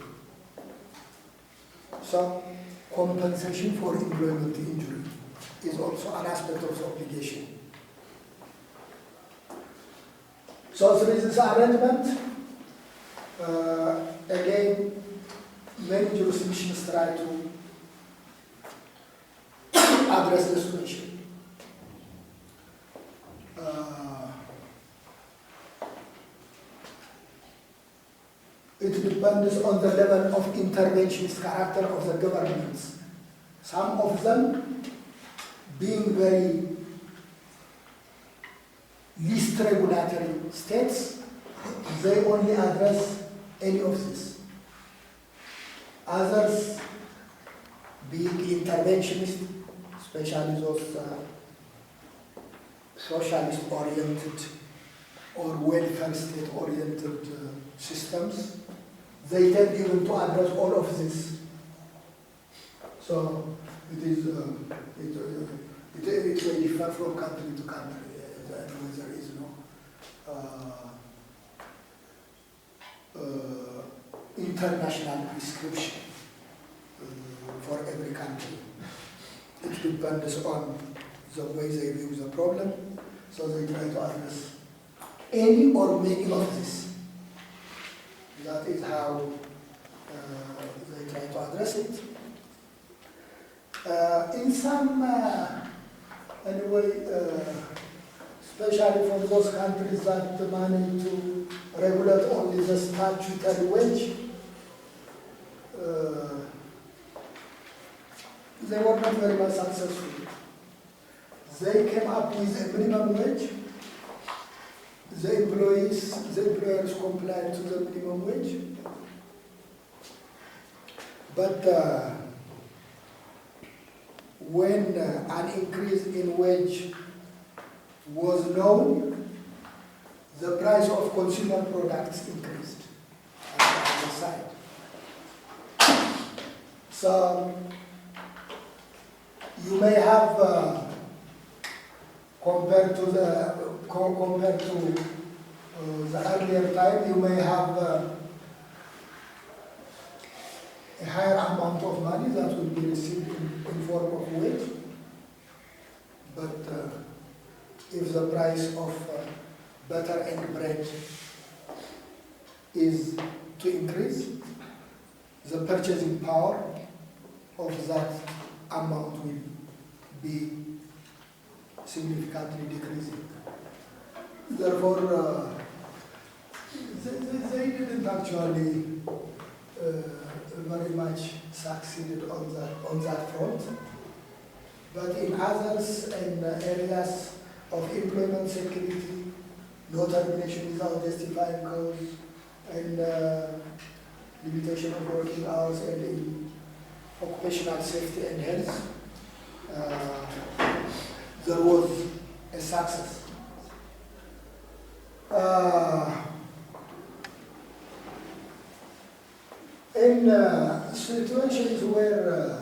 So compensation for employment injury is also an aspect of the obligation. So through this arrangement, again, many jurisdictions try to address the situation. It depends on the level of interventionist character of the governments. Some of them, being very least regulatory states, they only address any of this. Others, being interventionist, especially those socialist-oriented or welfare state-oriented systems, they tend even to address all of this. So it is it will differ from country to country. There is no international prescription for every country. It depends on the way they view the problem, so they try to address any or many of this. That is how they try to address it. In some, especially for those countries that manage to regulate only the statutory wage, they were not very much successful. They came up with a minimum wage. The employers complied to the minimum wage. But when an increase in wage was known, the price of consumer products increased on the other side. So you may have compared to the earlier time, you may have a higher amount of money that will be received in form of wage. But if the price of butter and bread is to increase, the purchasing power of that amount will be significantly decreasing. Therefore, they didn't actually very much succeeded on that front. But in others, in areas of employment security, no termination without justifying cause, and limitation of working hours, and in occupational safety and health, there was a success. In situations where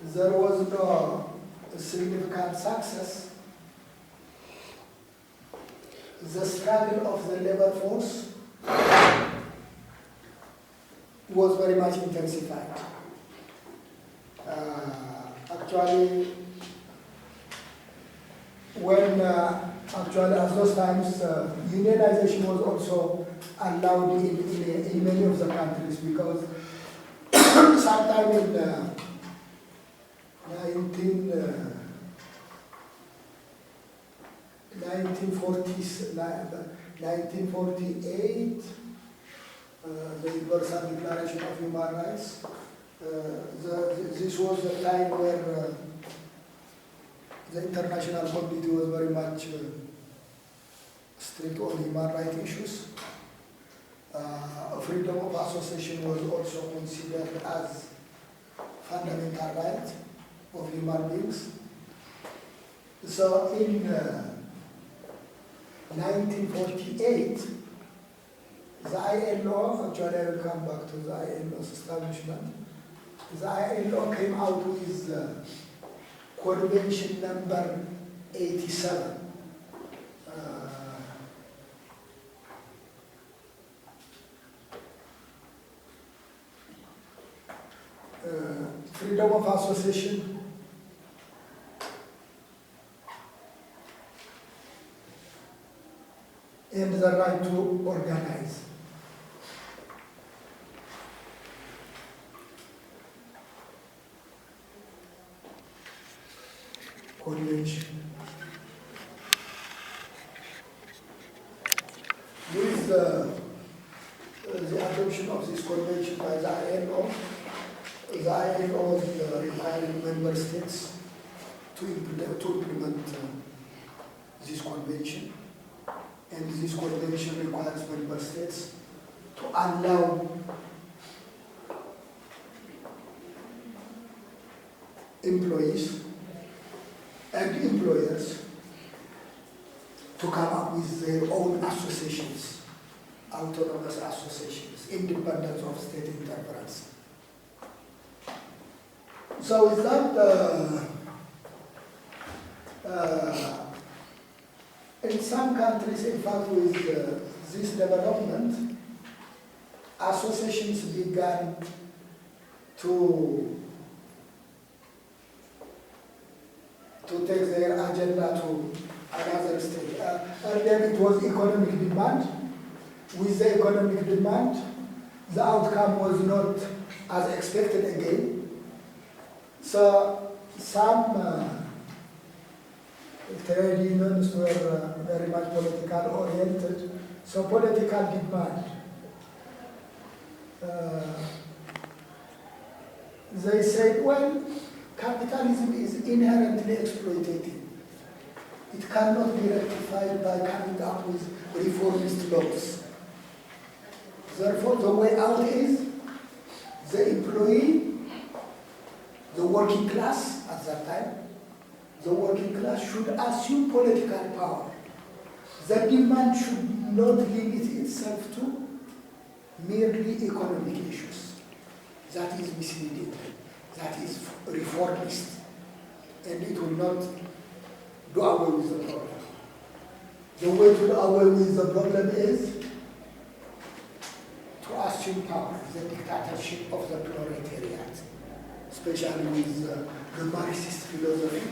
there was no significant success, the struggle of the labor force was very much intensified. Actually, at those times, unionization was also allowed in many of the countries, because sometime in 1948, the Universal Declaration of Human Rights, this was the time where the international community was very much strict on human rights issues. Freedom of association was also considered as fundamental right of human beings. So in 1948, the ILO, actually I will come back to the ILO's establishment, the ILO came out with Convention number 87. Freedom of association, and the right to organize. Convention. With the adoption of this convention by the ILO is requiring member states to implement this convention, and this convention requires member states to allow employees and employers to come up with their own associations, autonomous associations, independent of state interference. So is that in some countries, in fact, with this development, associations began to take their agenda to another stage. Earlier it was economic demand. With the economic demand, the outcome was not as expected again. So some trade unions were very much political oriented. So political demand. They said, well, capitalism is inherently exploitative. It cannot be rectified by coming up with reformist laws. Therefore, the way out is the employee, the working class at that time, the working class should assume political power. The demand should not limit itself to merely economic issues. That is misleading. That is reformist. And it will not do away with the problem. The way to do away with the problem is to assume power, the dictatorship of the proletariat, especially with the Marxist philosophy.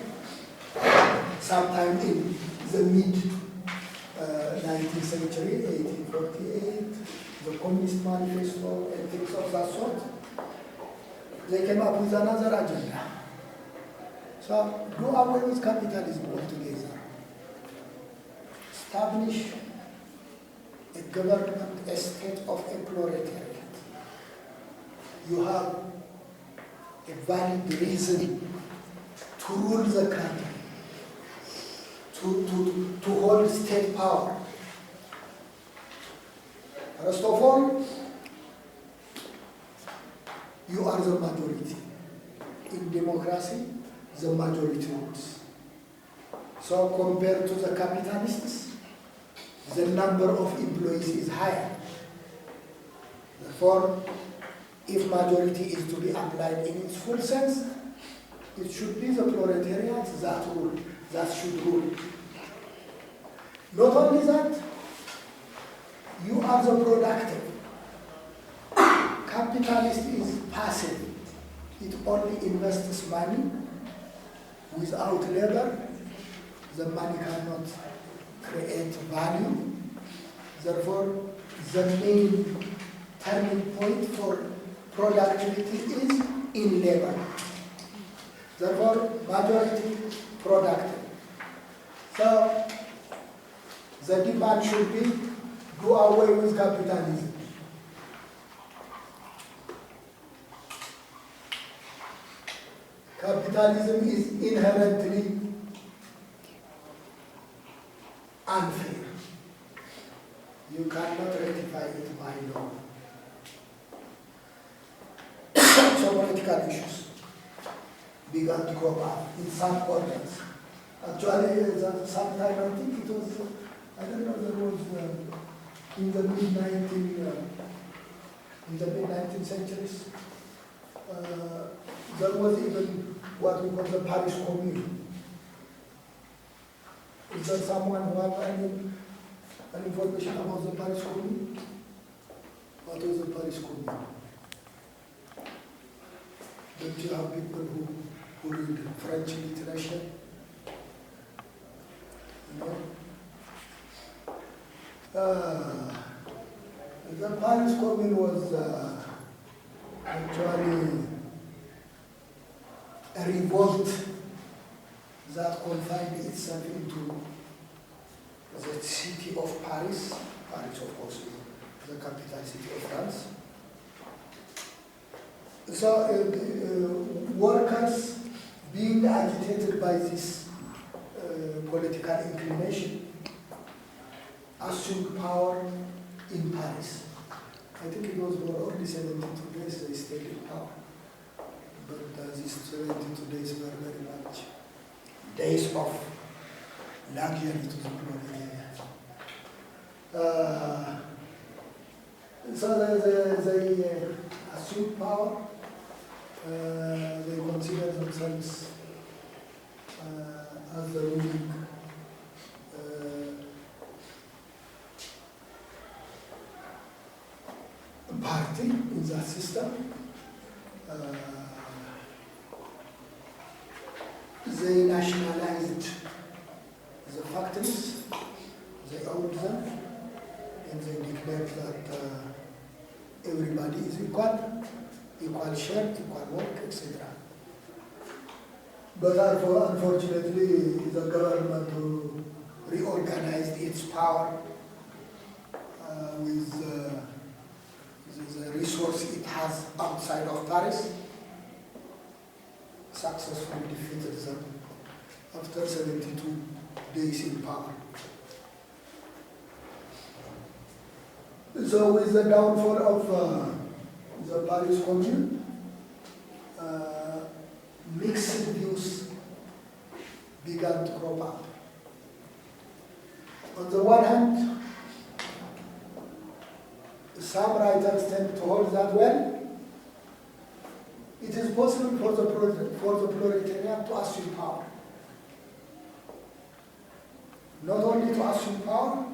Sometime in the mid-19th century, 1848, the Communist Manifesto and things of that sort, they came up with another agenda. So, do away with capitalism altogether. Establish a government, a state of a proletariat. You have a valid reason to rule the country, to hold state power. First of all, you are the majority. In democracy, the majority rules. So compared to the capitalists, the number of employees is higher. Therefore, if majority is to be applied in its full sense, it should be the proletariat that should rule. Not only that, you are the productive. Capitalist is passive. It only invests money. Without labor, the money cannot create value. Therefore, the main turning point for productivity is in labor. Therefore, majority productive. So, the demand should be do away with capitalism. Capitalism is inherently unfair. You cannot rectify it by law. So political issues began to crop up in some corners. Actually, sometime I think it was, I don't know, there was in the mid-19th centuries, there was even what we call the Paris Commune. Is there someone who has any information about the Paris Commune? What was the Paris Commune? Don't you have people who read French literature? You know? The Paris Commune was actually a revolt that confined itself into the city of Paris. Paris, of course, is the capital city of France. So workers being agitated by this political inclination assumed power in Paris. I think it was for only 72 days they stayed in power. But these 72 days were very much days of luxury to the proletariat. So they assumed power, they consider themselves as the ruling party in that system. They nationalized the factories, they owned them, and they declared that everybody is equal, equal share, equal work, etc. But unfortunately, the government reorganized its power with the resource it has outside of Paris, successfully defeated them after 72 days in power. So with the downfall of the Paris Commune, mixed views began to crop up. On the one hand, some writers tend to hold that, well, it is possible for the proletariat to assume power. Not only to assume power,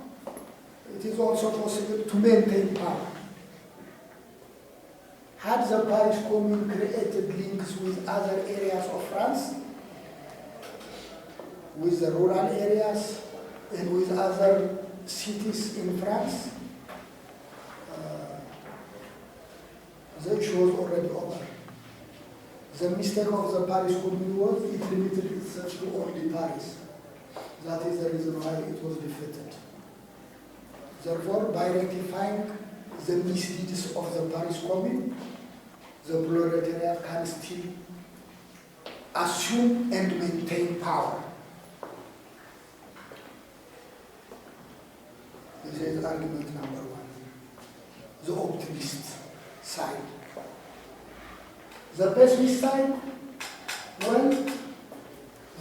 it is also possible to maintain power. Had the Paris Commune created links with other areas of France, with the rural areas and with other cities in France, the issue was already over. The mistake of the Paris Commune was it limited itself to only Paris. That is the reason why it was defeated. Therefore, by rectifying the misdeeds of the Paris Commune, the proletariat can still assume and maintain power. This is argument number one, the optimist side. The pessimist side, well,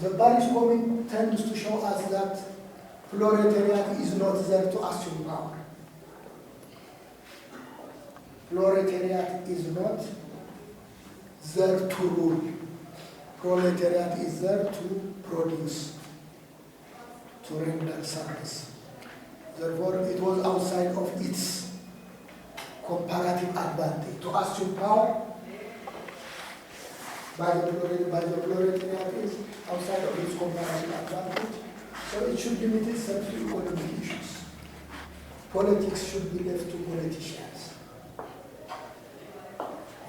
the Paris Commune tends to show us that proletariat is not there to assume power. Proletariat is not there to rule. Proletariat is there to produce, to render service. Therefore, it was outside of its comparative advantage. To assume power by the proletariat is outside of its comparative advantage. So it should limit itself to economic issues. Politics should be left to politicians.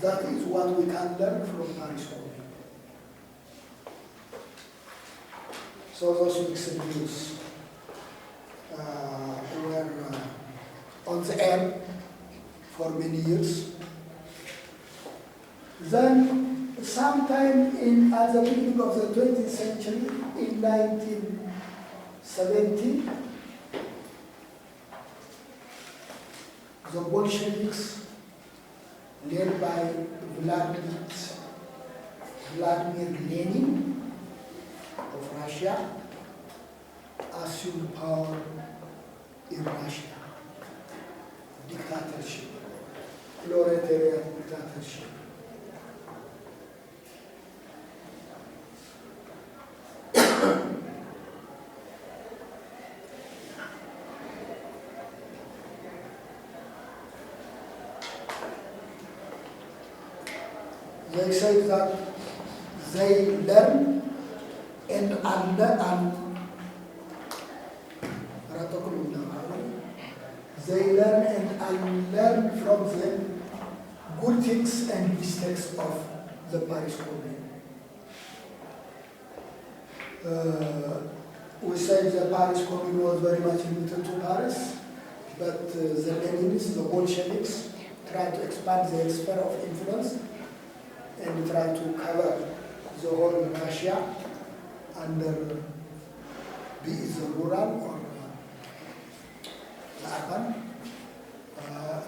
That is what we can learn from Paris Commune. So those mixed views were on the air for many years. Then, sometime at the beginning of the 20th century, in 1917, the Bolsheviks, led by Vladimir Lenin of Russia, assumed power in Russia. Dictatorship, proletariat dictatorship. They say that they learn and unlearn. They learn and unlearn from the good things and mistakes of the Paris Commune. We say the Paris Commune was very much limited to Paris, but the Leninists, the Bolsheviks, tried to expand their sphere of influence and try to cover the whole Russia under, be it the rural or the urban.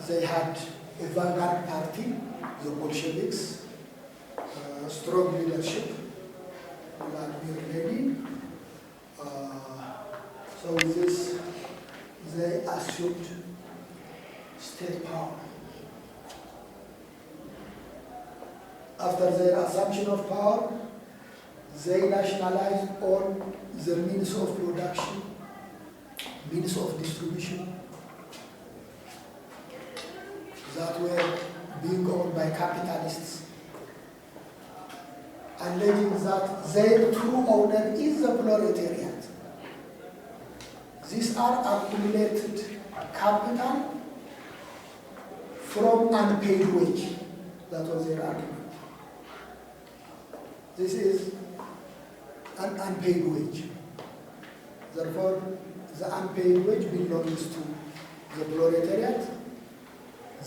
They had a vanguard party, the Bolsheviks, strong leadership, Vladimir Lenin. So with this, they assumed state power. After their assumption of power, they nationalized all the means of production, means of distribution that were being owned by capitalists, alleging that their true owner is the proletariat. These are accumulated capital from unpaid wage. That was their argument. This is an unpaid wage. Therefore, the unpaid wage belongs to the proletariat.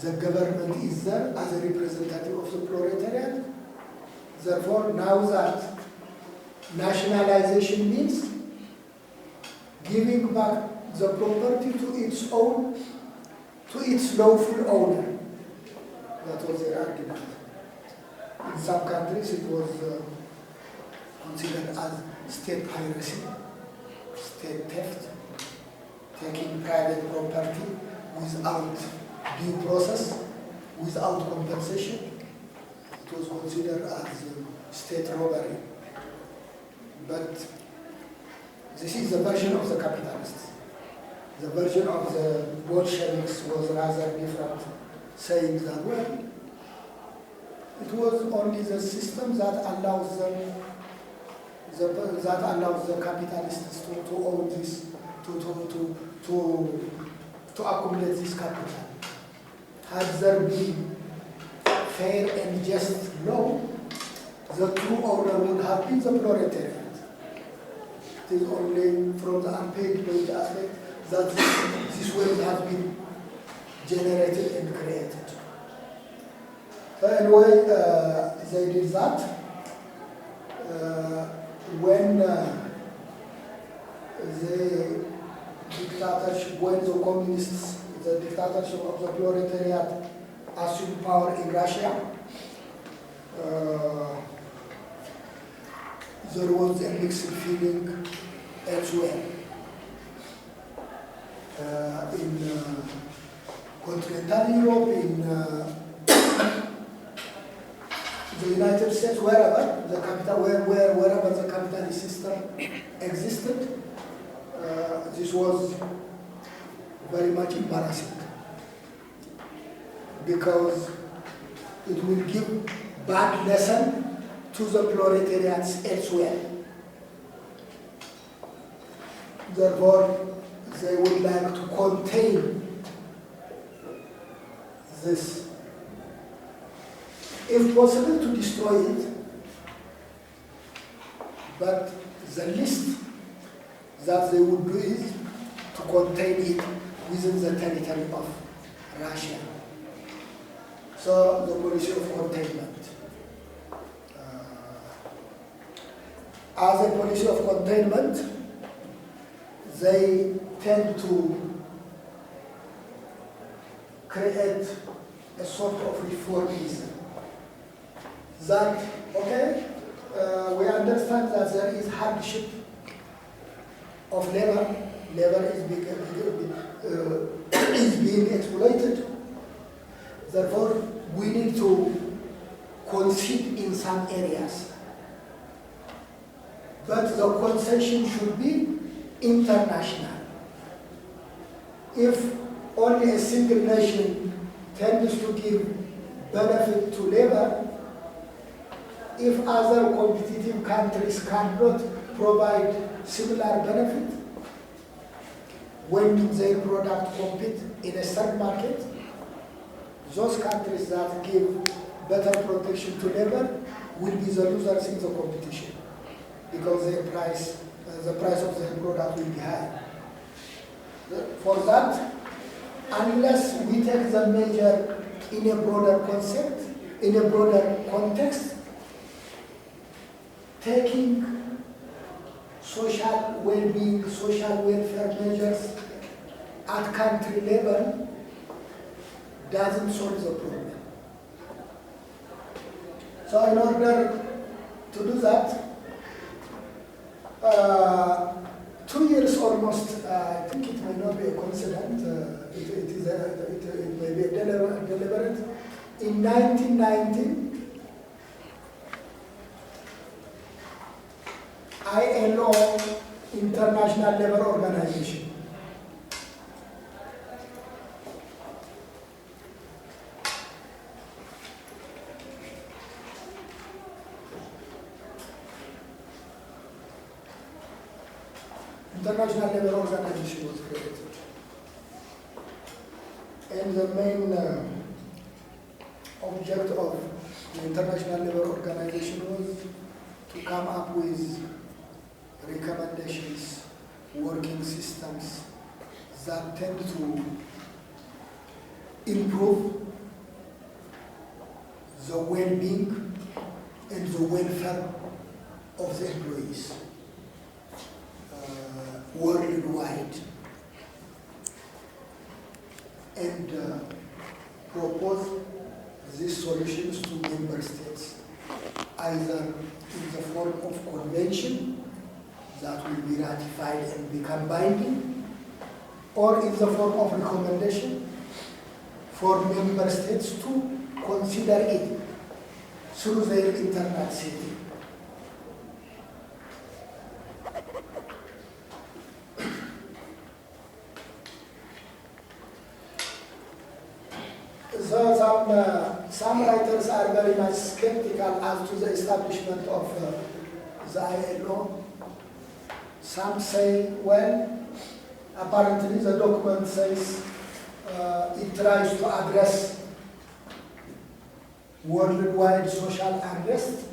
The government is there as a representative of the proletariat. Therefore, now that nationalization means giving back the property to its own, to its lawful owner. That was their argument. In some countries, it was considered as state piracy, state theft, taking private property without due process, without compensation. It was considered as state robbery. But this is the version of the capitalists. The version of the Bolsheviks was rather different, saying that, well, it was only the system that allows them, that allows the capitalists to own this, to accumulate this capital. Had there been fair and just law, the true owner would have been the proletariat. It is only from the unpaid wage aspect that this wage has been generated and created. So anyway, they did that. When the communists, the dictatorship of the proletariat assumed power in Russia, there was a mixed feeling elsewhere. In continental Europe, in the United States, wherever the capitalist system existed, this was very much embarrassing because it will give bad lesson to the proletariats elsewhere. Therefore, they would like to contain this. If possible, to destroy it, but the least that they would do is to contain it within the territory of Russia. So the policy of containment. As a policy of containment, they tend to create a sort of reformism. That, okay, we understand that there is hardship of labor. Labor is being exploited. Therefore, we need to concede in some areas. But the concession should be international. If only a single nation tends to give benefit to labor, if other competitive countries cannot provide similar benefit, when their product compete in a certain market, those countries that give better protection to labor will be the losers in the competition because their price, the price of their product will be high. For that, unless we take the measure in a broader concept, in a broader context, taking social well-being, social welfare measures at country level doesn't solve the problem. So in order to do that, 2 years almost, I think it may not be a coincidence, it may be deliberate. In 1990, International Labour Organization. International Labour Organization was created. And the main object of the International Labour Organization was to come up with recommendations, working systems that tend to improve the well-being and the welfare of the employees worldwide, and propose these solutions to member states, either in the form of convention that will be ratified and become binding, or in the form of recommendation for member states to consider it through their internal setting. So some writers are very much skeptical as to the establishment of the ILO. Some say, well, apparently the document says it tries to address worldwide social unrest,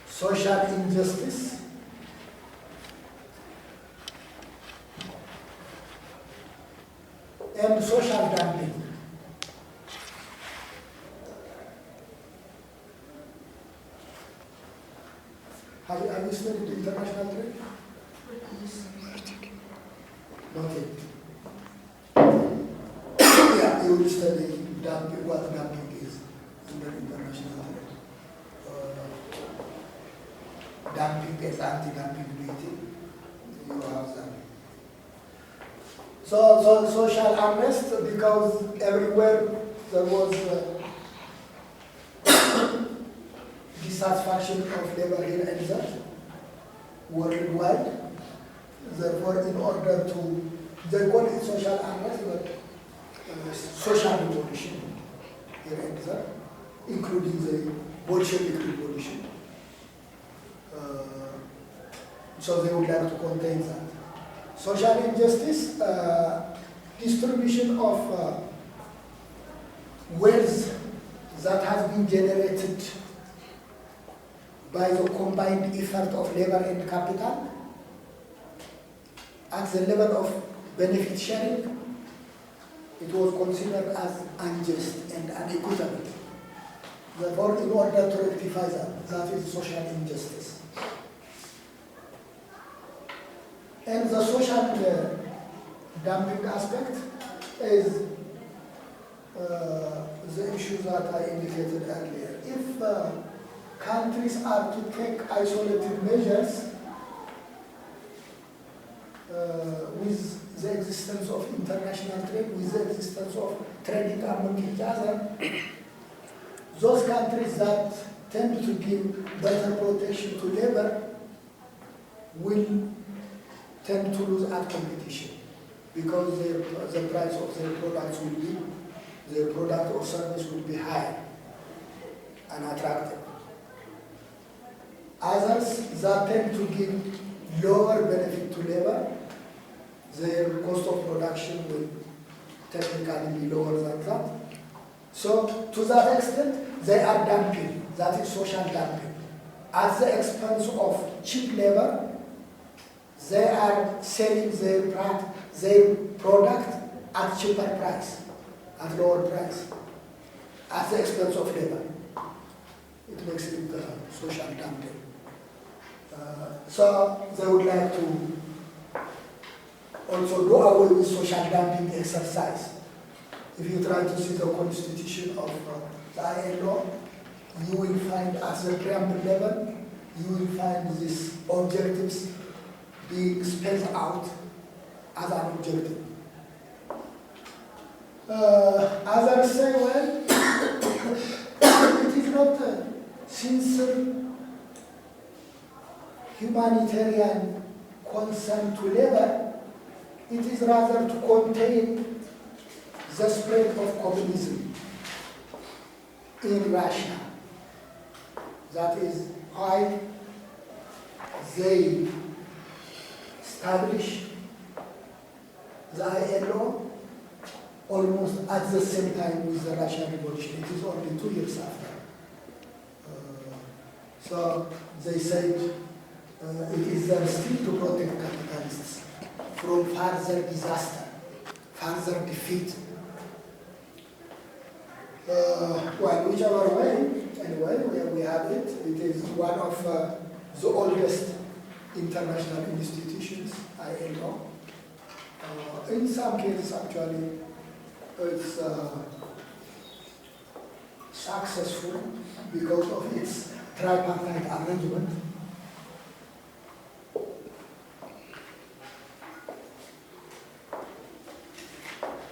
social injustice, and social dumping. Have you studied international trade? Not yet. Yeah, you will study dumping, what dumping is in the international trade. Dumping is anti-dumping duty. You have that. So social unrest, because everywhere there was dissatisfaction of labor here and there, worldwide. Therefore, in order to, they call it social unrest, but social revolution here and there, including the Bolshevik revolution. So they would like to contain that. Social injustice, distribution of wealth that has been generated by the combined effort of labor and capital at the level of benefit sharing, it was considered as unjust and unequitable. Therefore, in order to rectify that, that is social injustice. And the social dumping aspect is the issue that I indicated earlier. If countries are to take isolated measures with the existence of international trade, with the existence of trading among each other, those countries that tend to give better protection to labor will tend to lose at competition because the price of their products will be, their product or service will be higher and attractive. Others that tend to give lower benefit to labor, their cost of production will technically be lower than that. So to that extent, they are dumping, that is social dumping. At the expense of cheap labor, they are selling their product at cheaper price, at lower price, at the expense of labor. It makes it social dumping. So they would like to also do away with social dumping exercise. If you try to see the constitution of the ILO, you will find at the preamble level, you will find these objectives being spelled out as an objective. Others say, well, it is not a sincere humanitarian concern to labor, it is rather to contain the spread of communism in Russia. That is why they established the ILO almost at the same time with the Russian Revolution. It is only 2 years after. So they said it is their still to protect capitalists from further disaster, further defeat. Well, whichever way, anyway, we have it. It is one of the oldest international institutions, ILO. In some cases, actually, it's successful because of its tripartite arrangement.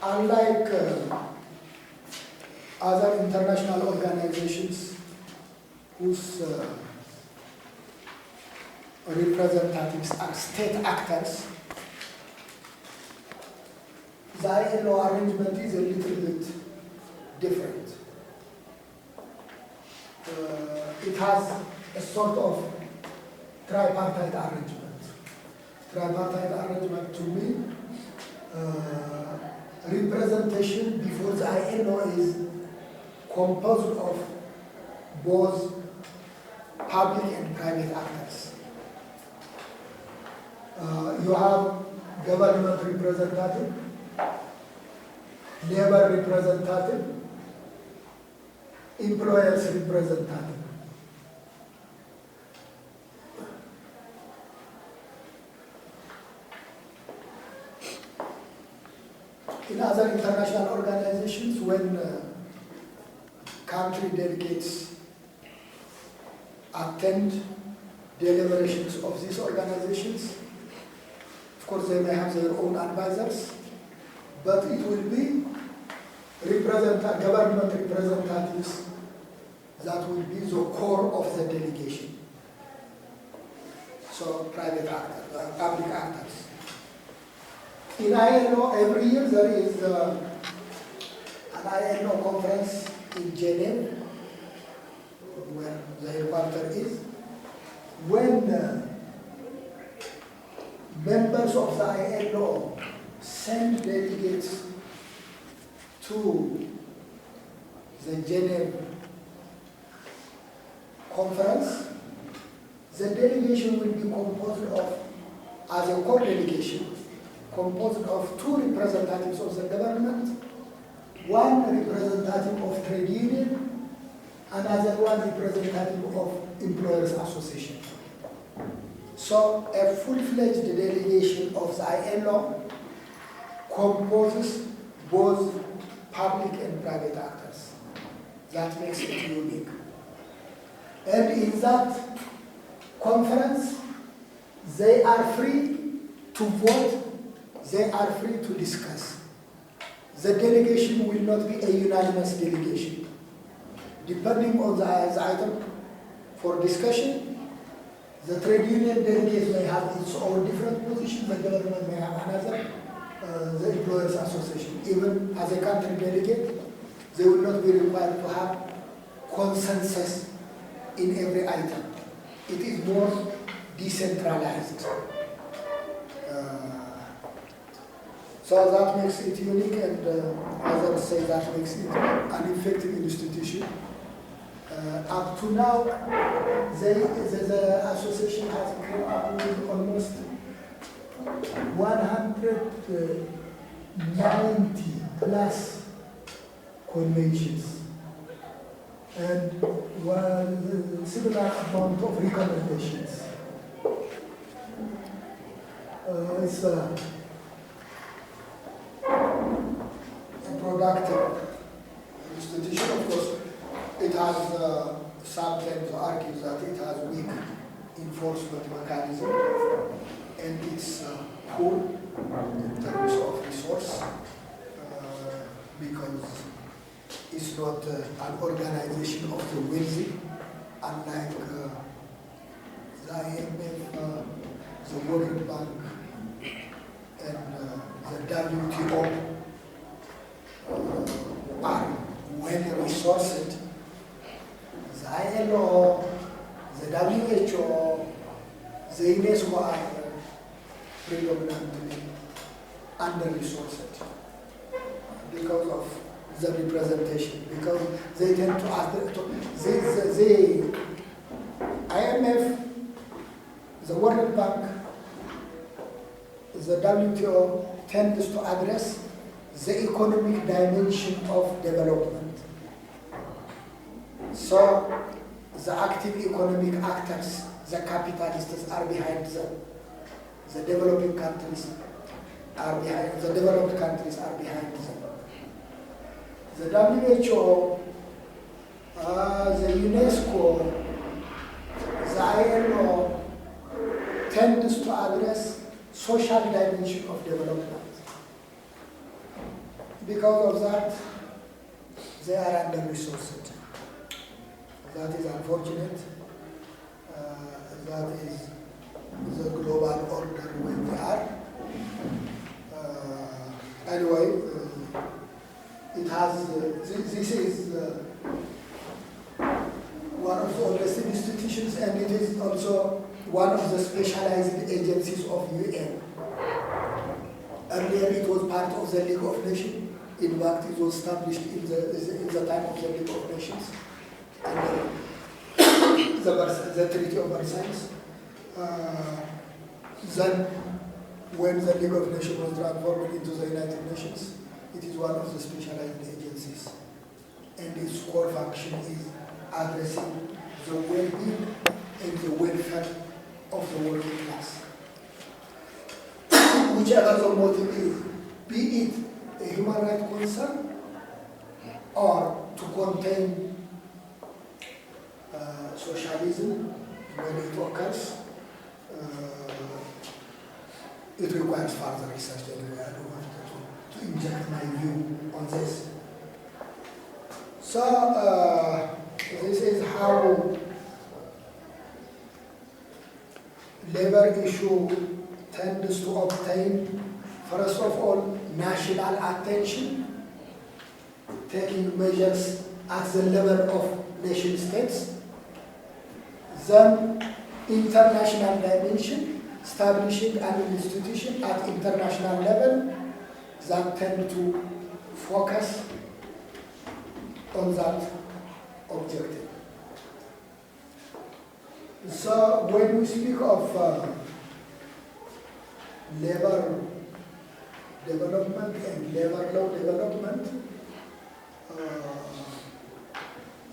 Unlike other international organizations whose representatives are state actors, the ILO arrangement is a little bit different. It has a sort of tripartite arrangement. Tripartite arrangement to me, representation before the ILO is composed of both public and private actors. You have government representative, labor representative, employers representative. In other international organizations, when country delegates attend deliberations of these organizations, of course they may have their own advisors, but it will be government representatives that will be the core of the delegation. So private actors, public actors. In ILO, every year there is an ILO conference in Geneva, where the headquarters is. When members of the ILO send delegates to the Geneva conference, the delegation will be composed of, as a co-delegation, composed of 2 representatives of the government, 1 representative of trade union, another 1 representative of employers association. So a full-fledged delegation of the ILO composes both public and private actors. That makes it unique. And in that conference, they are free to vote, they are free to discuss. The delegation will not be a unanimous delegation. Depending on the item for discussion, the trade union delegate may have its own different position, the government may have another, the employers association. Even as a country delegate, they will not be required to have consensus in every item. It is more decentralized. So that makes it unique, and others say that makes it an effective institution. Up to now, the association has come up with almost 190 plus conventions and one similar amount of recommendations. It's a productive institution. Of course, it has sometimes argued that it has weak enforcement mechanism and it's poor in terms of resource because is not an organization of the wealthy, unlike the IMF, the World Bank, and the WTO are well-resourced. The ILO, the WHO, the UNESCO are predominantly under-resourced because of the representation, because they tend to ask the IMF, the World Bank, the WTO tends to address the economic dimension of development. So the active economic actors, the capitalists are behind them. The developing countries are behind, the developed countries are behind them. The WHO, the UNESCO, the ILO tends to address social dimension of development. Because of that, they are under-resourced. That is unfortunate. That is the global order where we are. Anyway, it has, this is one of the oldest institutions, and it is also one of the specialized agencies of UN. Earlier it was part of the League of Nations. In fact, it was established in the time of the League of Nations. And the Treaty of Versailles. Then, when the League of Nations was transformed into the United Nations, it is one of the specialized agencies. And its core function is addressing the well-being and the welfare of the working class. Whichever the motive is, be it a human rights concern or to contain socialism when it occurs, it requires further research anyway. I don't want to inject my view on this. So this is how labor issue tends to obtain, first of all, national attention, taking measures at the level of nation states, then international dimension, establishing an institution at international level that tend to focus on that objective. So when we speak of labor development and labor law development,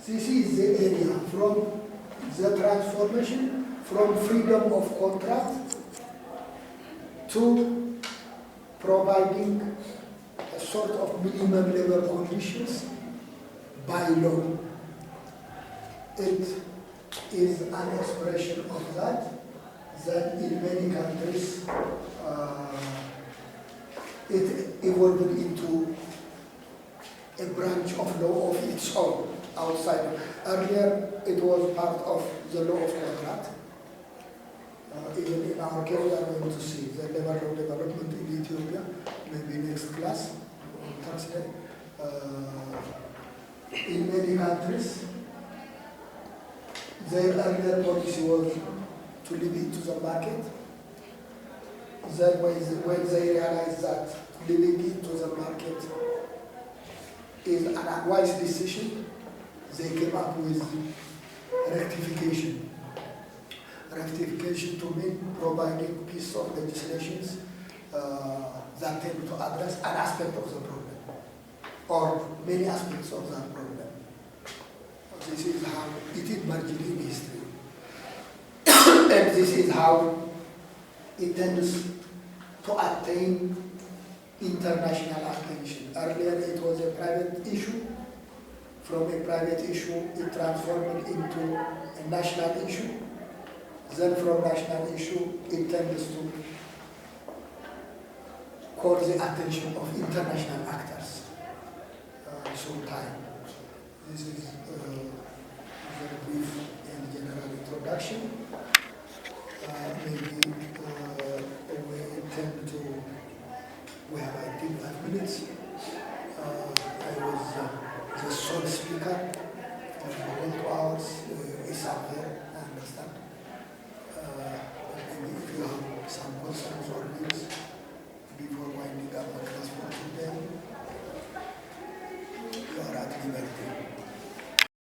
this is the area from the transformation from freedom of contract to providing a sort of minimum labor conditions by law. It is an expression of that in many countries it evolved into a branch of law of its own outside. Earlier, it was part of the law of contract. Even in our case, we are going to see the labor law development in Ethiopia, maybe next class, on Thursday. In many countries, their earlier policy was to leave it to the market. Then when they realized that leaving it to the market is an unwise decision, they came up with rectification. Rectification to mean providing piece of legislations that tend to address an aspect of the problem, or many aspects of that problem. This is how it emerged in history. And this is how it tends to attain international attention. Earlier it was a private issue. From a private issue, it transformed into a national issue. Then from national issue, it tends to call the attention of international actors through time. This is a very brief and general introduction.